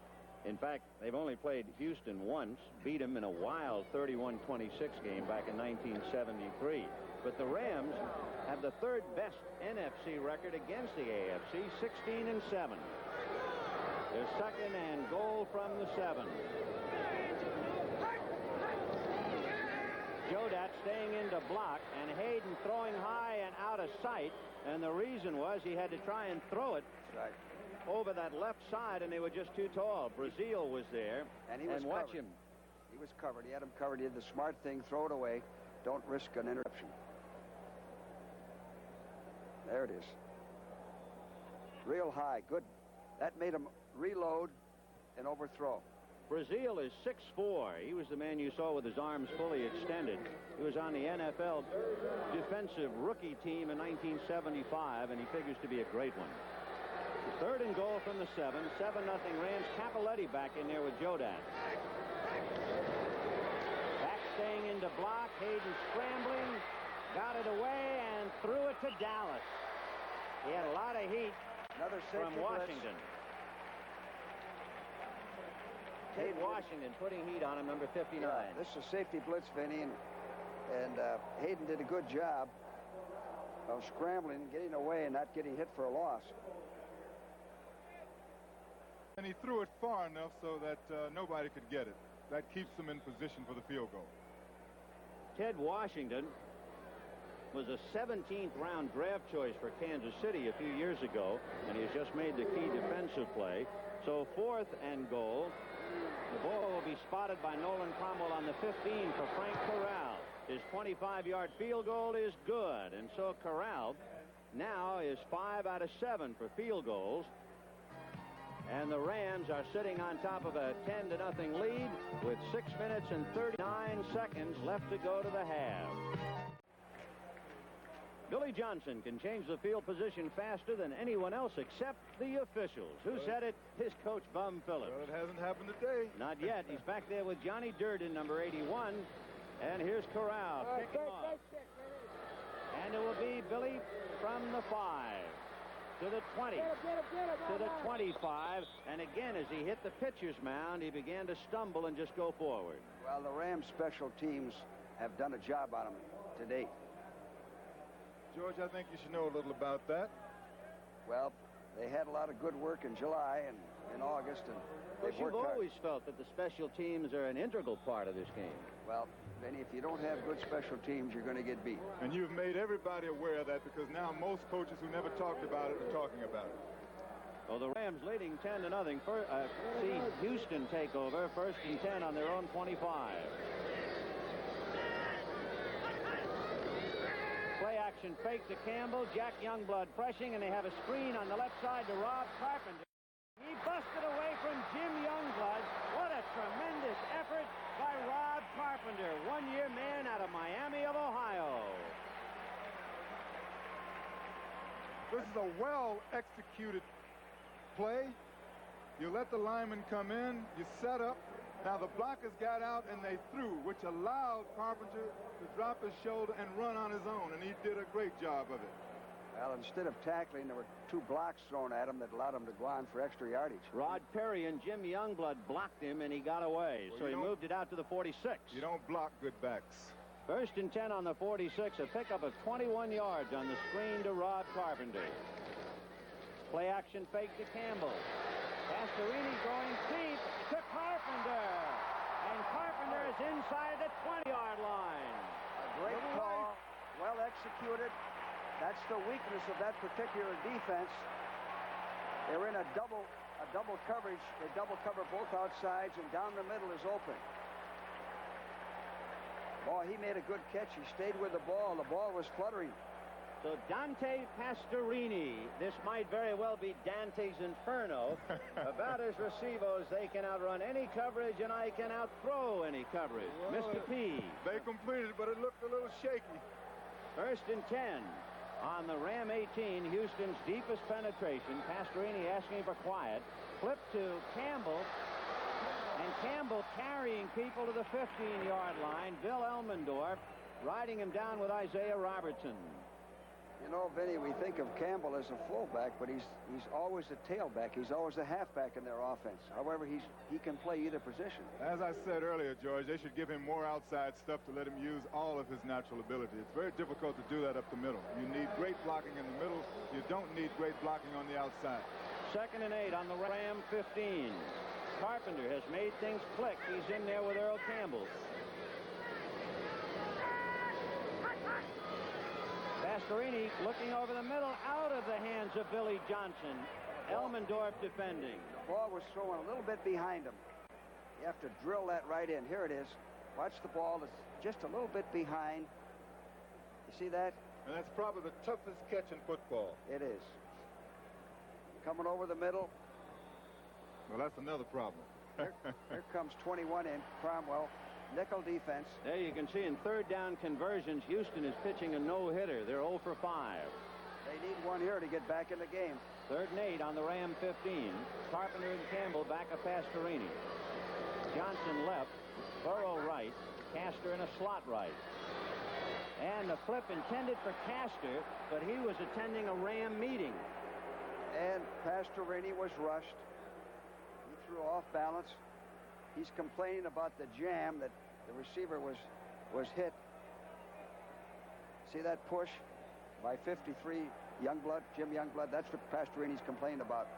In fact, they've only played Houston once, beat them in a wild 31-26 game back in 1973. But the Rams have the 3rd best NFC record against the AFC, 16-7. Their second and goal from the 7. Jodat staying into block, and Hayden throwing high and out of sight. And the reason was he had to try and throw it over that left side, and they were just too tall. Brazil was there, and he was watch covered. him. He was covered. He had him covered. He did the smart thing, throw it away. Don't risk an interception. There it is. Real high. Good. That made him reload and overthrow. Brazil is 6'4". He was the man you saw with his arms fully extended. He was on the NFL defensive rookie team in 1975, and he figures to be a great one. 3rd and goal from the 7. 7-0 Rams. Capoletti back in there with Jodat. Back staying into block. Hayden scrambling. Got it away and threw it to Dallas. He had a lot of heat from Washington. Ted Washington putting heat on him, number 59. Yeah, this is a safety blitz, Vinny, and Hayden did a good job of scrambling, getting away, and not getting hit for a loss. And he threw it far enough so that nobody could get it. That keeps him in position for the field goal. Ted Washington was a 17th round draft choice for Kansas City a few years ago, and he has just made the key defensive play. So 4th and goal. The ball will be spotted spotted by Nolan Cromwell on the 15 for Frank Corral. His 25-yard field goal is good, and so Corral now is 5 out of 7 for field goals. And the Rams are sitting on top of a 10-0 lead with 6 minutes and 39 seconds left to go to the half. Billy Johnson can change the field position faster than anyone else except the officials. Who said it? His coach, Bum Phillips. Well, it hasn't happened today. Not yet. He's back there with Johnny Durden, number 81. And here's Corral kicking off. And it will be Billy from the 5 to the 20 to the 25. And again, as he hit the pitcher's mound, he began to stumble and just go forward. Well, the Rams special teams have done a job on him to date. George, I think you should know a little about that. Well, they had a lot of good work in July and in August, and they've You've worked hard. always felt that the special teams are an integral part of this game. Well, Benny, if you don't have good special teams, you're going to get beat. And you've made everybody aware of that, because now most coaches who never talked about it are talking about it. Well, the Rams leading 10-0. See Houston take over, 1st and 10 on their own 25. Play action fake to Campbell. Jack Youngblood pressing, and they have a screen on the left side to Rob Carpenter. He busted away from Jim Youngblood. What a tremendous effort by Rob Carpenter, one-year man out of Miami of Ohio. This is a well-executed play. You let the lineman come in, you set up. Now the blockers got out and they threw, which allowed Carpenter to drop his shoulder and run on his own, and he did a great job of it. Well, instead of tackling, there were 2 blocks thrown at him that allowed him to go on for extra yardage. Rod Perry and Jim Youngblood blocked him, and he got away. Well, so he moved it out to the 46. You don't block good backs. 1st and 10 on the 46, a pickup of 21 yards on the screen to Rod Carpenter. Play action fake to Campbell. Pastorini going deep to Carpenter. And Carpenter is inside the 20-yard line. A great call, well executed. That's the weakness of that particular defense. They're in a double coverage. They double cover both outsides, and down the middle is open. Boy, he made a good catch. He stayed with the ball. The ball was fluttering. So Dante Pastorini, this might very well be Dante's Inferno. About as receivos, they can outrun any coverage, and I can outthrow any coverage. Well, Mr. P. They completed it, but it looked a little shaky. 1st and 10 on the Ram 18, Houston's deepest penetration. Pastorini asking for quiet. Flip to Campbell. And Campbell carrying people to the 15-yard line. Bill Elmendorf riding him down with Isaiah Robertson. You know, Vinny, we think of Campbell as a fullback, but he's always a tailback. He's always a halfback in their offense. However, he can play either position. As I said earlier, George, they should give him more outside stuff to let him use all of his natural ability. It's very difficult to do that up the middle. You need great blocking in the middle. You don't need great blocking on the outside. 2nd and 8 on the Ram 15. Carpenter has made things click. He's in there with Earl Campbell. Pastorini looking over the middle, out of the hands of Billy Johnson. Elmendorf defending. The ball was thrown a little bit behind him. You have to drill that right in. Here it is. Watch the ball. It's just a little bit behind. You see that? And that's probably the toughest catch in football. It is. Coming over the middle. Well, that's another problem. Here comes 21 in. Cromwell. Nickel defense. There you can see in 3rd down conversions, Houston is pitching a no-hitter. They're 0 for 5. They need one here to get back in the game. 3rd and 8 on the Ram 15. Carpenter and Campbell back of Pastorini. Johnson left. Burrow right. Castor in a slot right. And the flip intended for Castor, but he was attending a Ram meeting. And Pastorini was rushed. He threw off balance. He's complaining about the jam that the receiver was hit. See that push by 53 Youngblood, Jim Youngblood? That's what Pastorini's complaining about.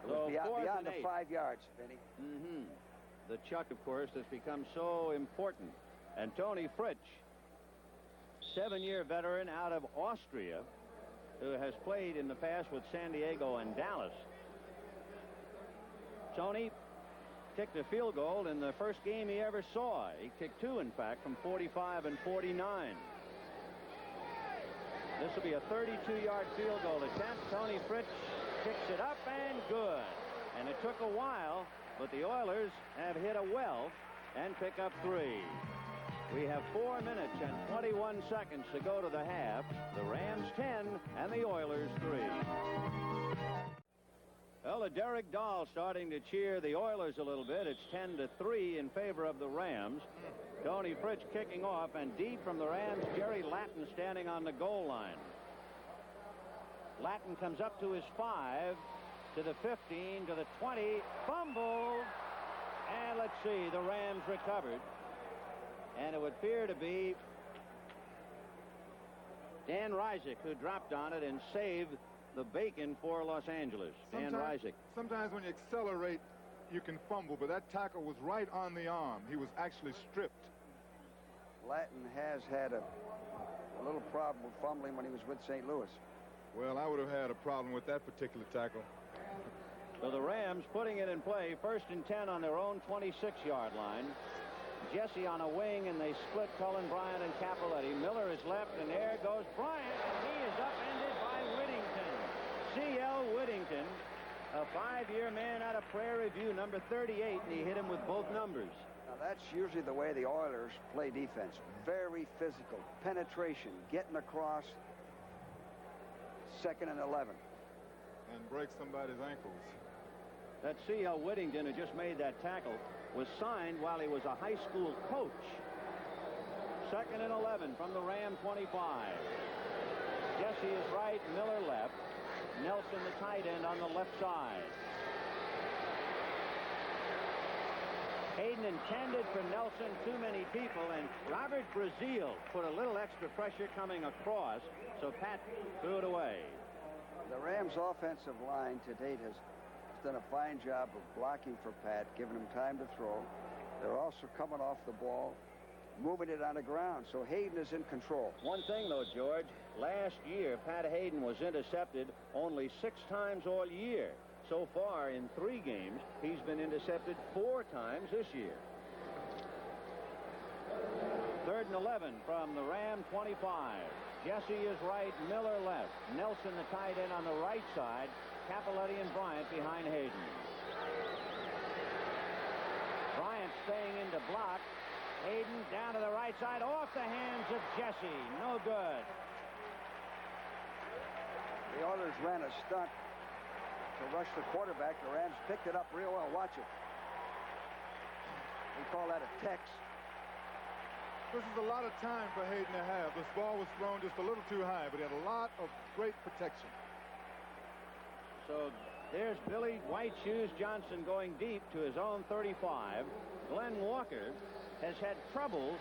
It was beyond the 5 yards, Vinny. The chuck, of course, has become so important. And Tony Fritsch, 7-year veteran out of Austria, who has played in the past with San Diego and Dallas. Tony, kicked a field goal in the first game he ever saw. He kicked 2, in fact, from 45 and 49. This will be a 32-yard field goal attempt. Tony Fritsch kicks it up and good. And it took a while, but the Oilers have hit a well and pick up 3. We have 4 minutes and 21 seconds to go to the half. The Rams 10 and the Oilers 3. Well, the Derek Dahl starting to cheer the Oilers a little bit. It's 10-3 in favor of the Rams. Tony Fritsch kicking off, and deep from the Rams, Jerry Lattin standing on the goal line. Lattin comes up to his 5, to the 15, to the 20, fumble, and let's see, the Rams recovered. And it would appear to be Dan Reisig who dropped on it and saved the bacon for Los Angeles. Dan Reisig. Sometimes when you accelerate, you can fumble, but that tackle was right on the arm. He was actually stripped. Lattin has had a little problem with fumbling when he was with St. Louis. Well, I would have had a problem with that particular tackle. So the Rams putting it in play, 1st and 10 on their own 26-yard line. Jesse on a wing, and they split Cullen Bryant and Cappelletti. Miller is left, and there goes Bryant, and he is upended by Whittington. C.L. Whittington, a 5-year man out of Prairie View, number 38, and he hit him with both numbers. Now, that's usually the way the Oilers play defense. Very physical. Penetration. Getting across. 2nd and 11. And break somebody's ankles. That C.L. Whittington, who just made that tackle, was signed while he was a high school coach. 2nd and 11 from the Ram 25. Jesse is right, Miller left. Nelson, the tight end, on the left side. Hayden intended for Nelson, too many people, and Robert Brazil put a little extra pressure coming across, so Pat threw it away. The Rams' offensive line to date has done a fine job of blocking for Pat, giving him time to throw. They're also coming off the ball, moving it on the ground, so Hayden is in control. One thing, though, George, last year, Pat Hayden was intercepted only 6 times all year. So far, in 3 games, he's been intercepted 4 times this year. 3rd and 11 from the Ram 25. Jesse is right, Miller left. Nelson, the tight end, on the right side. Cappelletti and Bryant behind Hayden. Bryant staying into block. Hayden down to the right side, off the hands of Jesse. No good. The Oilers ran a stunt to rush the quarterback. The Rams picked it up real well. Watch it. We call that a tex. This is a lot of time for Hayden to have. This ball was thrown just a little too high, but he had a lot of great protection. So there's Billy White Shoes Johnson going deep to his own 35. Glenn Walker has had troubles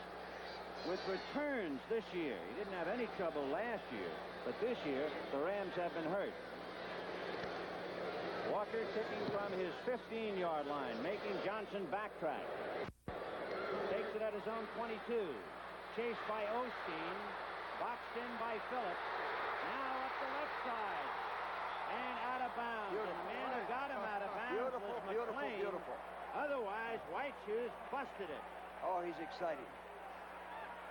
with returns this year. He didn't have any trouble last year, but this year the Rams have been hurt. Walker kicking from his 15-yard line, making Johnson backtrack. Takes it at his own 22. Chased by Osteen. Boxed in by Phillips. Now up the left side. And out of bounds. Beautiful. And the man who got him out of bounds was McLean. Beautiful. Otherwise, White Shoes busted it. Oh, he's excited.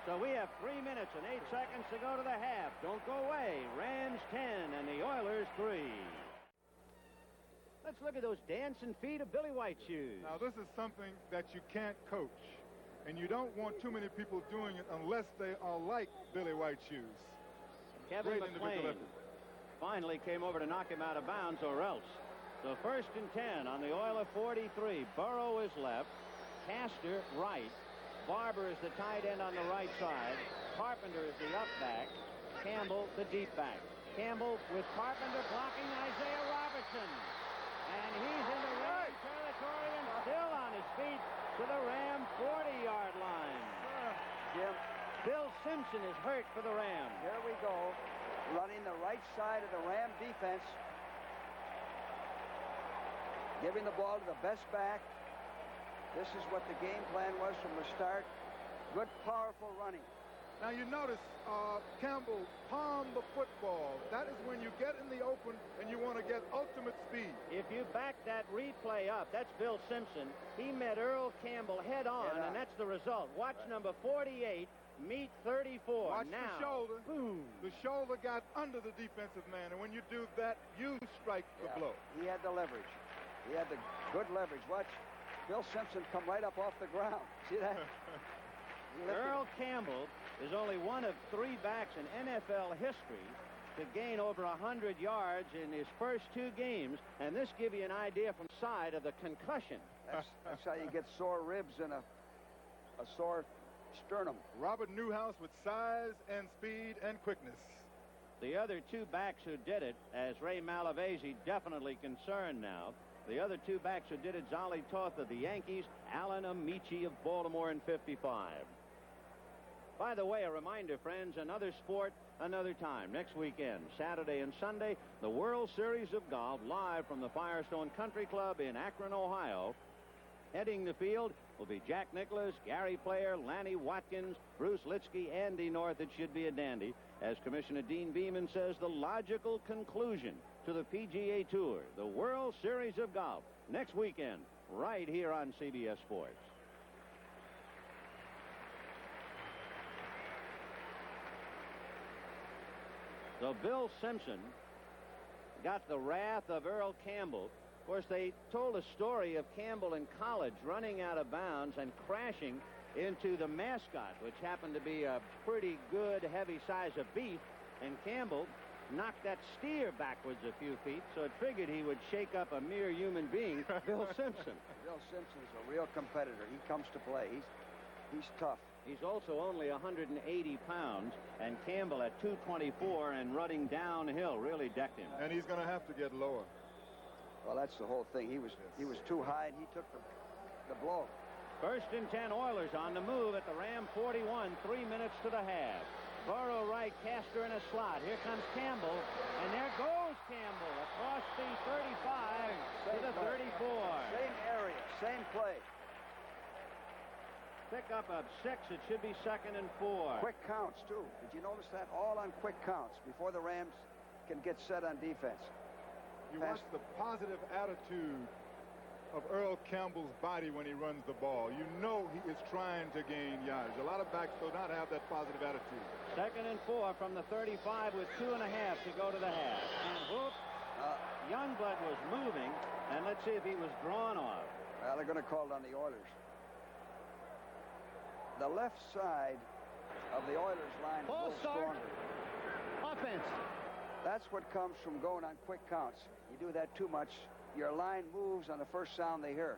So we have 3 minutes and 8 seconds to go to the half. Don't go away. Rams 10 and the Oilers 3. Let's look at those dancing feet of Billy White Shoes. Now, this is something that you can't coach. And you don't want too many people doing it unless they are like Billy White Shoes. Kevin McLean finally came over to knock him out of bounds, or else. So 1st and 10 on the Oiler 43. Burrow is left. Castor right. Barber is the tight end on the right side. Carpenter is the up back. Campbell the deep back. Campbell with Carpenter blocking Isaiah Robertson. And he's in the Ram territory and still on his feet to the Ram 40-yard line. Jim, Bill Simpson is hurt for the Rams. here we go. Running the right side of the Ram defense. Giving the ball to the best back. This is what the game plan was from the start. Good, powerful running. Now you notice Campbell palmed the football. That is when you get in the open and you want to get ultimate speed. If you back that replay up, that's Bill Simpson. He met Earl Campbell head on, and that's the result. Watch number 48 meet 34. Watch now, the shoulder. Boom. The shoulder got under the defensive man, and when you do that, you strike the blow. He had the leverage. He had the good leverage. Watch Bill Simpson come right up off the ground. See that? Earl Campbell is only one of 3 backs in NFL history to gain over 100 yards in his first 2 games, and this gives you an idea from side of the concussion. That's how you get sore ribs and a sore sternum. Robert Newhouse with size and speed and quickness. The other 2 backs who did it, as Ray Malavasi definitely concerned now, the other 2 backs who did it, Zolly Toth of the Yankees, Alan Amici of Baltimore in 55. By the way, a reminder, friends, another sport, another time. Next weekend, Saturday and Sunday, the World Series of Golf live from the Firestone Country Club in Akron, Ohio. Heading the field will be Jack Nicklaus, Gary Player, Lanny Watkins, Bruce Litsky, Andy North. It should be a dandy. As Commissioner Dean Beeman says, the logical conclusion to the PGA Tour, the World Series of Golf, next weekend, right here on CBS Sports. So Bill Simpson got the wrath of Earl Campbell. Of course, they told a story of Campbell in college running out of bounds and crashing into the mascot, which happened to be a pretty good heavy size of beef, and Campbell knocked that steer backwards a few feet, so it figured he would shake up a mere human being, Bill Simpson. Bill Simpson's a real competitor. He comes to play. He's tough. He's also only 180 pounds, and Campbell at 224 and running downhill really decked him. And he's going to have to get lower. Well, that's the whole thing. He was too high, and he took the blow. First and 10, Oilers on the move at the Ram 41, 3 minutes to the half. Burrow right, Castor in a slot. Here comes Campbell, and there goes Campbell across the 35 to the 34. Same area, same play. Pickup of 6. It should be 2nd and 4. Quick counts, too. Did you notice that? All on quick counts before the Rams can get set on defense. You watch the positive attitude of Earl Campbell's body when he runs the ball. You know he is trying to gain yardage. A lot of backs do not have that positive attitude. 2nd and 4 from the 35 with 2.5 to go to the half. And whoop, Youngblood was moving, and let's see if he was drawn off. Well, they're going to call it on the Oilers. The left side of the Oilers line is a little stronger. Offense. That's what comes from going on quick counts. You do that too much, your line moves on the first sound they hear.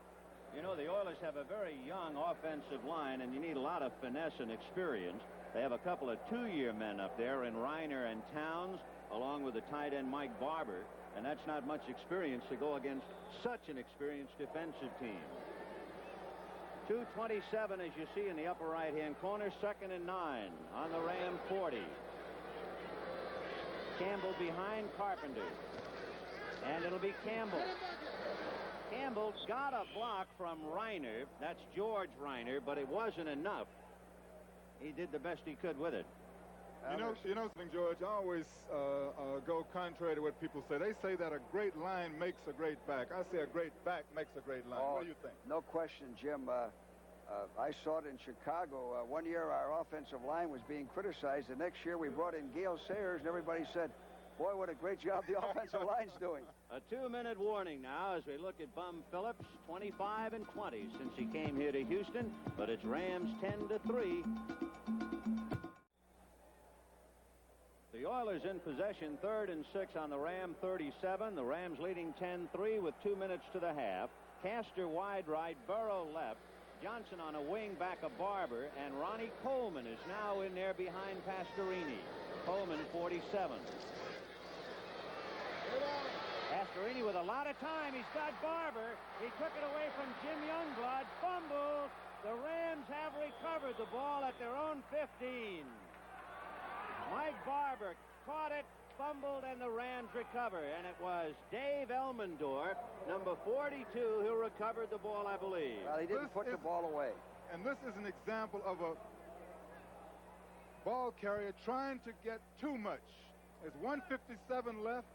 You know, the Oilers have a very young offensive line, and you need a lot of finesse and experience. They have a couple of 2-year men up there in Reiner and Towns, along with the tight end Mike Barber, and that's not much experience to go against such an experienced defensive team. 2:27, as you see in the upper right-hand corner, 2nd and 9 on the Ram 40. Campbell behind Carpenter. And it'll be Campbell. Campbell got a block from Reiner. That's George Reiner, but it wasn't enough. He did the best he could with it. You know something, George? I always go contrary to what people say. They say that a great line makes a great back. I say a great back makes a great line. What do you think? No question, Jim. I saw it in Chicago. One year our offensive line was being criticized. The next year we brought in Gale Sayers, and everybody said, boy, what a great job the offensive line's doing. A 2-minute warning now as we look at Bum Phillips, 25 and 20 since he came here to Houston, but it's Rams 10-3. The Oilers in possession, 3rd and 6 on the Ram 37. The Rams leading 10-3 with 2 minutes to the half. Castor wide right, Burrow left. Johnson on a wing back of Barber, and Ronnie Coleman is now in there behind Pastorini. Coleman 47. Pastorini with a lot of time. He's got Barber. He took it away from Jim Youngblood. Fumble. The Rams have recovered the ball at their own 15. Mike Barber caught it, fumbled, and the Rams recover. And it was Dave Elmendorf, number 42, who recovered the ball, I believe. Well, he didn't put the ball away. And this is an example of ball carrier trying to get too much. There's 1:57 left.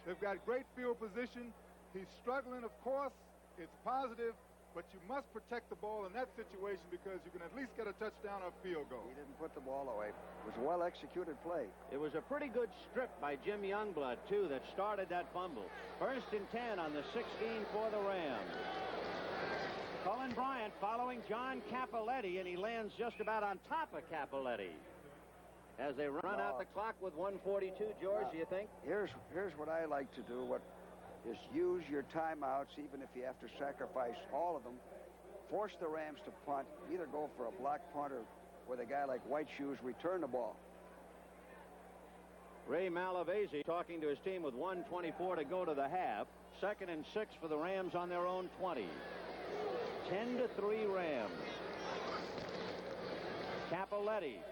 They've got great field position. He's struggling, of course. It's positive, but you must protect the ball in that situation because you can at least get a touchdown or field goal. He didn't put the ball away. It was a well-executed play. It was a pretty good strip by Jim Youngblood, too, that started that fumble. 1st and 10 on the 16 for the Rams. Cullen Bryant following John Cappelletti, and he lands just about on top of Cappelletti. As they run out the clock with 1:42, George, do you think? Here's what I like to do. Is use your timeouts, even if you have to sacrifice all of them. Force the Rams to punt. Either go for a block punt or with a guy like White Shoes return the ball. Ray Malavasi talking to his team with 1:24 to go to the half. 2nd and 6 for the Rams on their own 20. 10-3 Rams. Cappelletti.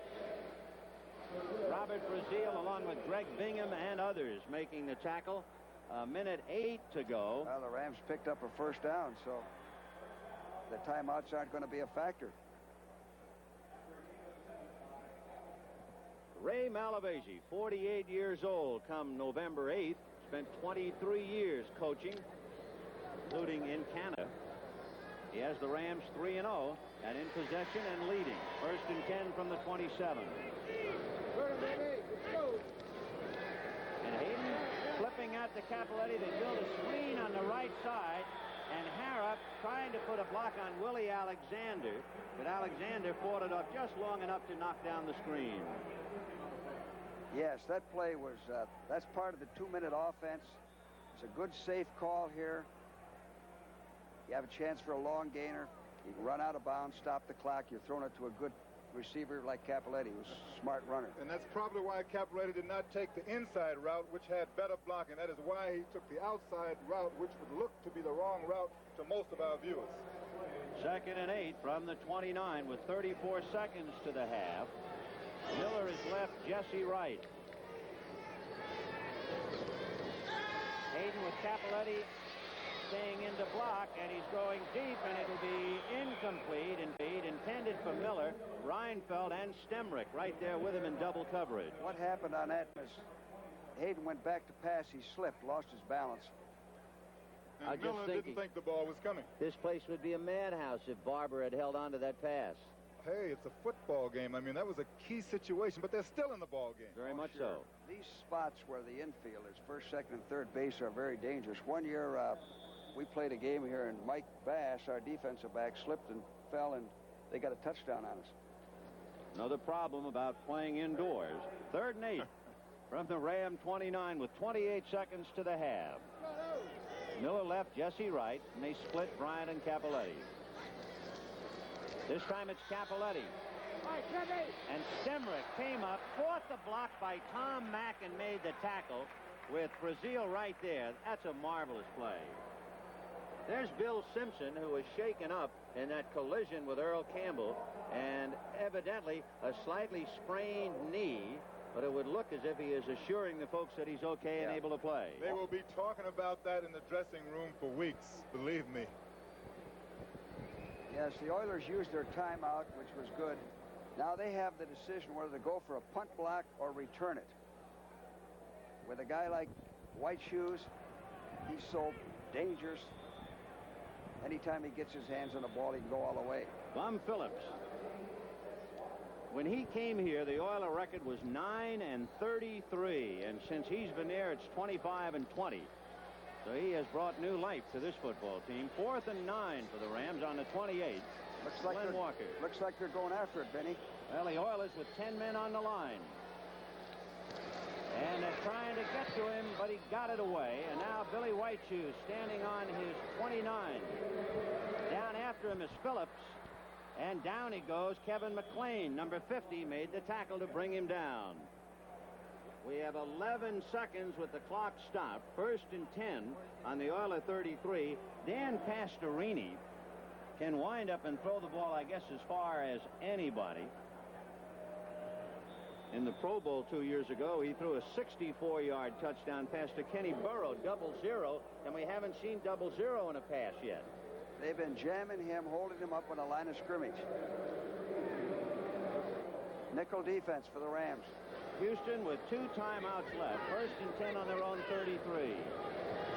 Robert Brazil along with Greg Bingham and others making the tackle. 1:08 to go. Well, the Rams picked up a first down, so the timeouts aren't going to be a factor. Ray Malavasi, 48 years old, come November 8th. Spent 23 years coaching, including in Canada. He has the Rams 3-0 and in possession and leading. 1st and 10 from the 27. And Hayden flipping out to Cappelletti. They build a screen on the right side, and Harrop trying to put a block on Willie Alexander, but Alexander fought it up just long enough to knock down the screen. Yes, that play was, that's part of the 2-minute offense. It's a good, safe call here. You have a chance for a long gainer. You can run out of bounds, stop the clock. You're throwing it to a good receiver like Cappelletti, who's a smart runner. And that's probably why Cappelletti did not take the inside route, which had better blocking. That is why he took the outside route, which would look to be the wrong route to most of our viewers. 2nd and 8 from the 29 with 34 seconds to the half. Miller is left, Jesse Wright. Hayden with Cappelletti staying into block, and he's going deep, and it'll be incomplete. Indeed, intended for Miller, Reinfeldt, and Stemrick right there with him in double coverage. What happened on that was Hayden went back to pass. He slipped, lost his balance. And Miller didn't think the ball was coming. This place would be a madhouse if Barber had held on to that pass. Hey, it's a football game. I mean, that was a key situation, but they're still in the ball game. Very much so. These spots where the infield is, 1st, 2nd, and 3rd base, are very dangerous. One year, we played a game here, and Mike Bass, our defensive back, slipped and fell, and they got a touchdown on us. Another problem about playing indoors. 3rd and 8 from the Ram 29 with 28 seconds to the half. Miller left, Jesse Wright, and they split Bryant and Cappelletti. This time it's Cappelletti. And Stemrick came up, fought the block by Tom Mack, and made the tackle with Brazil right there. That's a marvelous play. There's Bill Simpson, who was shaken up in that collision with Earl Campbell, and evidently a slightly sprained knee, but it would look as if he is assuring the folks that he's okay and able to play. They will be talking about that in the dressing room for weeks, believe me. Yes, the Oilers used their timeout, which was good. Now they have the decision whether to go for a punt block or return it. With a guy like White Shoes, he's so dangerous. Anytime he gets his hands on the ball, he can go all the way. Bum Phillips. When he came here, the Oiler record was 9-33, and since he's been there, it's 25-20. So he has brought new life to this football team. 4th and 9 for the Rams on the 28. Glenn Walker. Looks like they're going after it, Benny. Well, the Oilers with 10 men on the line. And they're trying to get to him, but he got it away. And now Billy Whiteshoe standing on his 29. Down after him is Phillips. And down he goes. Kevin McLean, number 50, made the tackle to bring him down. We have 11 seconds with the clock stopped. 1st and 10 on the Oiler 33. Dan Pastorini can wind up and throw the ball, I guess, as far as anybody. In the Pro Bowl 2 years ago, he threw a 64-yard touchdown pass to Kenny Burrow, 0-0, and we haven't seen 0-0 in a pass yet. They've been jamming him, holding him up on the line of scrimmage. Nickel defense for the Rams. Houston with 2 timeouts left. 1st and 10 on their own 33.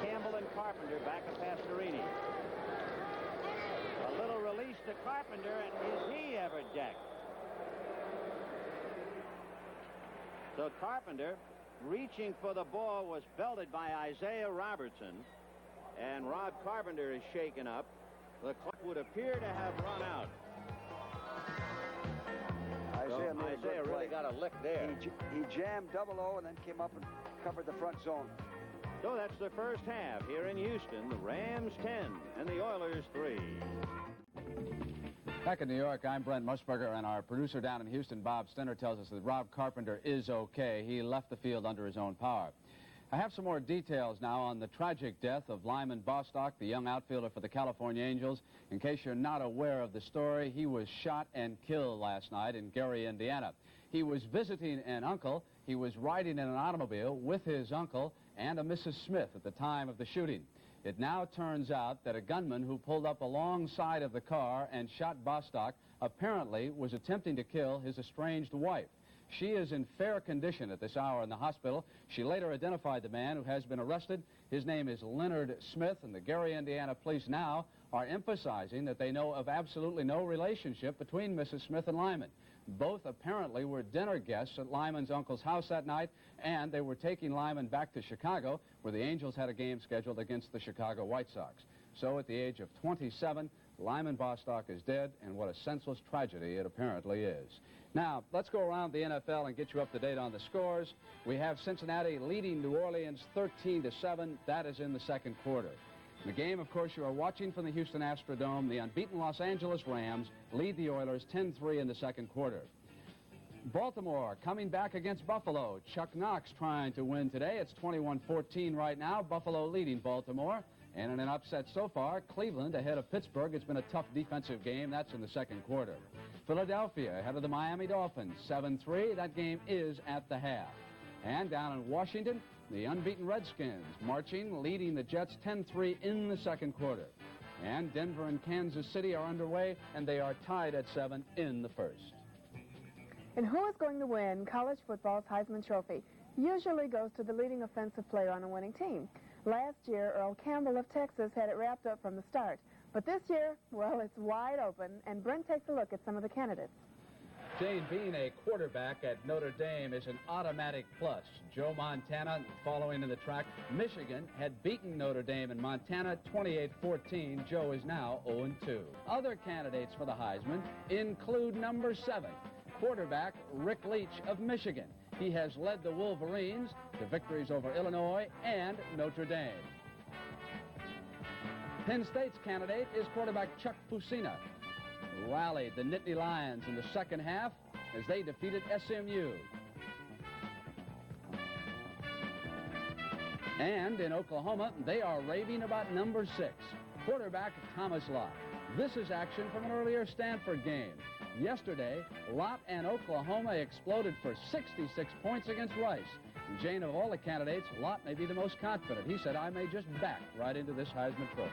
Campbell and Carpenter back to Pastorini. A little release to Carpenter, and is he ever decked? So Carpenter, reaching for the ball, was belted by Isaiah Robertson, and Rob Carpenter is shaken up. The clock would appear to have run out. Isaiah really got a lick there. He jammed 0-0 and then came up and covered the front zone. So that's the first half here in Houston. The Rams 10 and the Oilers 3. Back in New York, I'm Brent Musburger, and our producer down in Houston, Bob Stenner, tells us that Rob Carpenter is okay. He left the field under his own power. I have some more details now on the tragic death of Lyman Bostock, the young outfielder for the California Angels. In case you're not aware of the story, he was shot and killed last night in Gary, Indiana. He was visiting an uncle. He was riding in an automobile with his uncle and a Mrs. Smith at the time of the shooting. It now turns out that a gunman who pulled up alongside of the car and shot Bostock apparently was attempting to kill his estranged wife. She is in fair condition at this hour in the hospital. She later identified the man who has been arrested. His name is Leonard Smith, and the Gary, Indiana police now are emphasizing that they know of absolutely no relationship between Mrs. Smith and Lyman. Both apparently were dinner guests at Lyman's uncle's house that night, and they were taking Lyman back to Chicago, where the Angels had a game scheduled against the Chicago White Sox. So at the age of 27, Lyman Bostock is dead, and what a senseless tragedy it apparently is. Now, let's go around the NFL and get you up to date on the scores. We have Cincinnati leading New Orleans 13-7. That is in the second quarter. The game, of course, you are watching from the Houston Astrodome. The unbeaten Los Angeles Rams lead the Oilers 10-3 in the second quarter. Baltimore coming back against Buffalo. Chuck Knox trying to win today. It's 21-14 right now. Buffalo leading Baltimore. And in an upset so far, Cleveland ahead of Pittsburgh. It's been a tough defensive game. That's in the second quarter. Philadelphia ahead of the Miami Dolphins, 7-3. That game is at the half. And down in Washington, the unbeaten Redskins marching, leading the Jets 10-3 in the second quarter. And Denver and Kansas City are underway, and they are tied at 7 in the first. And who is going to win college football's Heisman Trophy? Usually goes to the leading offensive player on a winning team. Last year, Earl Campbell of Texas had it wrapped up from the start. But this year, well, it's wide open, and Brent takes a look at some of the candidates. Jane Bean, a quarterback at Notre Dame, is an automatic plus. Joe Montana following in the track. Michigan had beaten Notre Dame in Montana 28-14. Joe is now 0-2. Other candidates for the Heisman include number 7, quarterback Rick Leach of Michigan. He has led the Wolverines to victories over Illinois and Notre Dame. Penn State's candidate is quarterback Chuck Fusina, who rallied the Nittany Lions in the second half as they defeated SMU. And in Oklahoma, they are raving about number 6, quarterback Thomas Lott. This is action from an earlier Stanford game. Yesterday, Lott and Oklahoma exploded for 66 points against Rice. And Jane, of all the candidates, Lott may be the most confident. He said, I may just back right into this Heisman Trophy.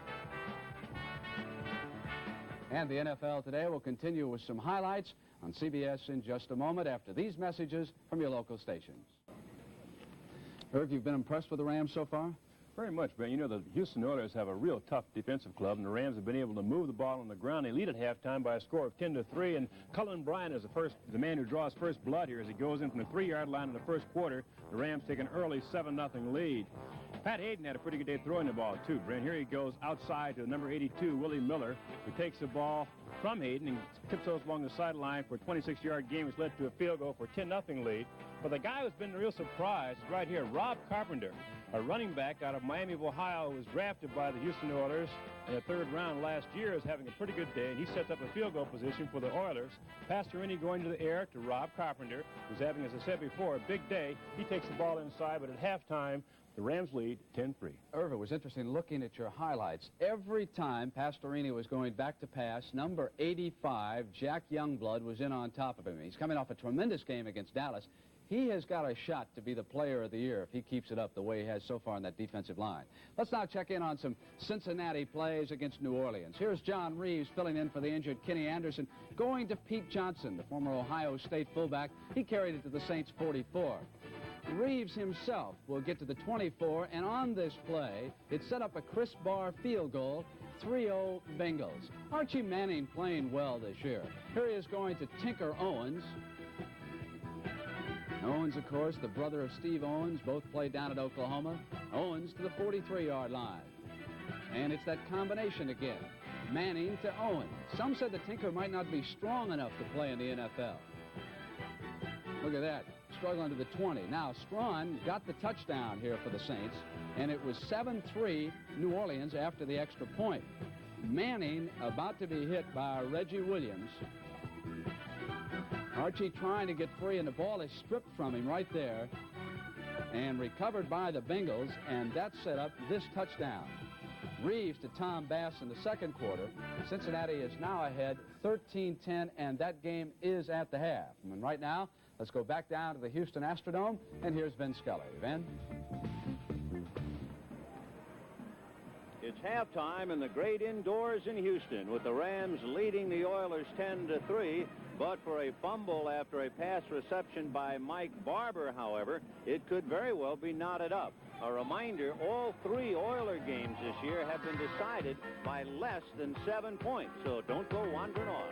And the NFL today will continue with some highlights on CBS in just a moment after these messages from your local stations. Irv, you've been impressed with the Rams so far? Very much, Ben. You know, the Houston Oilers have a real tough defensive club, and the Rams have been able to move the ball on the ground. They lead at halftime by a score of 10-3, and Cullen Bryant is the man who draws first blood here as he goes in from the 3-yard line in the first quarter. The Rams take an early 7-0 lead. Pat Hayden had a pretty good day throwing the ball, too, Brent. Here he goes outside to number 82, Willie Miller, who takes the ball from Hayden and tiptoes along the sideline for a 26-yard game, which led to a field goal for a 10-0 lead. But the guy who's been a real surprise is right here, Rob Carpenter, a running back out of Miami of Ohio who was drafted by the Houston Oilers in the 3rd round last year, is having a pretty good day, and he sets up a field goal position for the Oilers. Pastorini going to the air to Rob Carpenter, who's having, as I said before, a big day. He takes the ball inside, but at halftime, the Rams lead 10-3. Irv, it was interesting looking at your highlights. Every time Pastorini was going back to pass, number 85, Jack Youngblood, was in on top of him. He's coming off a tremendous game against Dallas. he has got a shot to be the player of the year if he keeps it up the way he has so far on that defensive line. Let's now check in on some Cincinnati plays against New Orleans. Here's John Reeves filling in for the injured Kenny Anderson, going to Pete Johnson, the former Ohio State fullback. He carried it to the Saints' 44. Reeves himself will get to the 24, and on this play, it set up a Chris Barr field goal, 3-0 Bengals. Archie Manning playing well this year. Here he is going to Tinker Owens. Owens, of course, the brother of Steve Owens, both played down at Oklahoma. Owens to the 43-yard line. And it's that combination again. Manning to Owens. Some said that Tinker might not be strong enough to play in the NFL. Look at that. Struggling to the 20. Now, Strawn got the touchdown here for the Saints, and it was 7-3 New Orleans after the extra point. Manning about to be hit by Reggie Williams. Archie trying to get free, and the ball is stripped from him right there and recovered by the Bengals, and that set up this touchdown. Reeves to Tom Bass in the second quarter. Cincinnati is now ahead 13-10, and that game is at the half. And right now, let's go back down to the Houston Astrodome, and here's Vin Scully. Vin? It's halftime in the great indoors in Houston, with the Rams leading the Oilers 10-3. But for a fumble after a pass reception by Mike Barber, however, it could very well be knotted up. A reminder, all 3 Oiler games this year have been decided by less than 7 points, so don't go wandering off.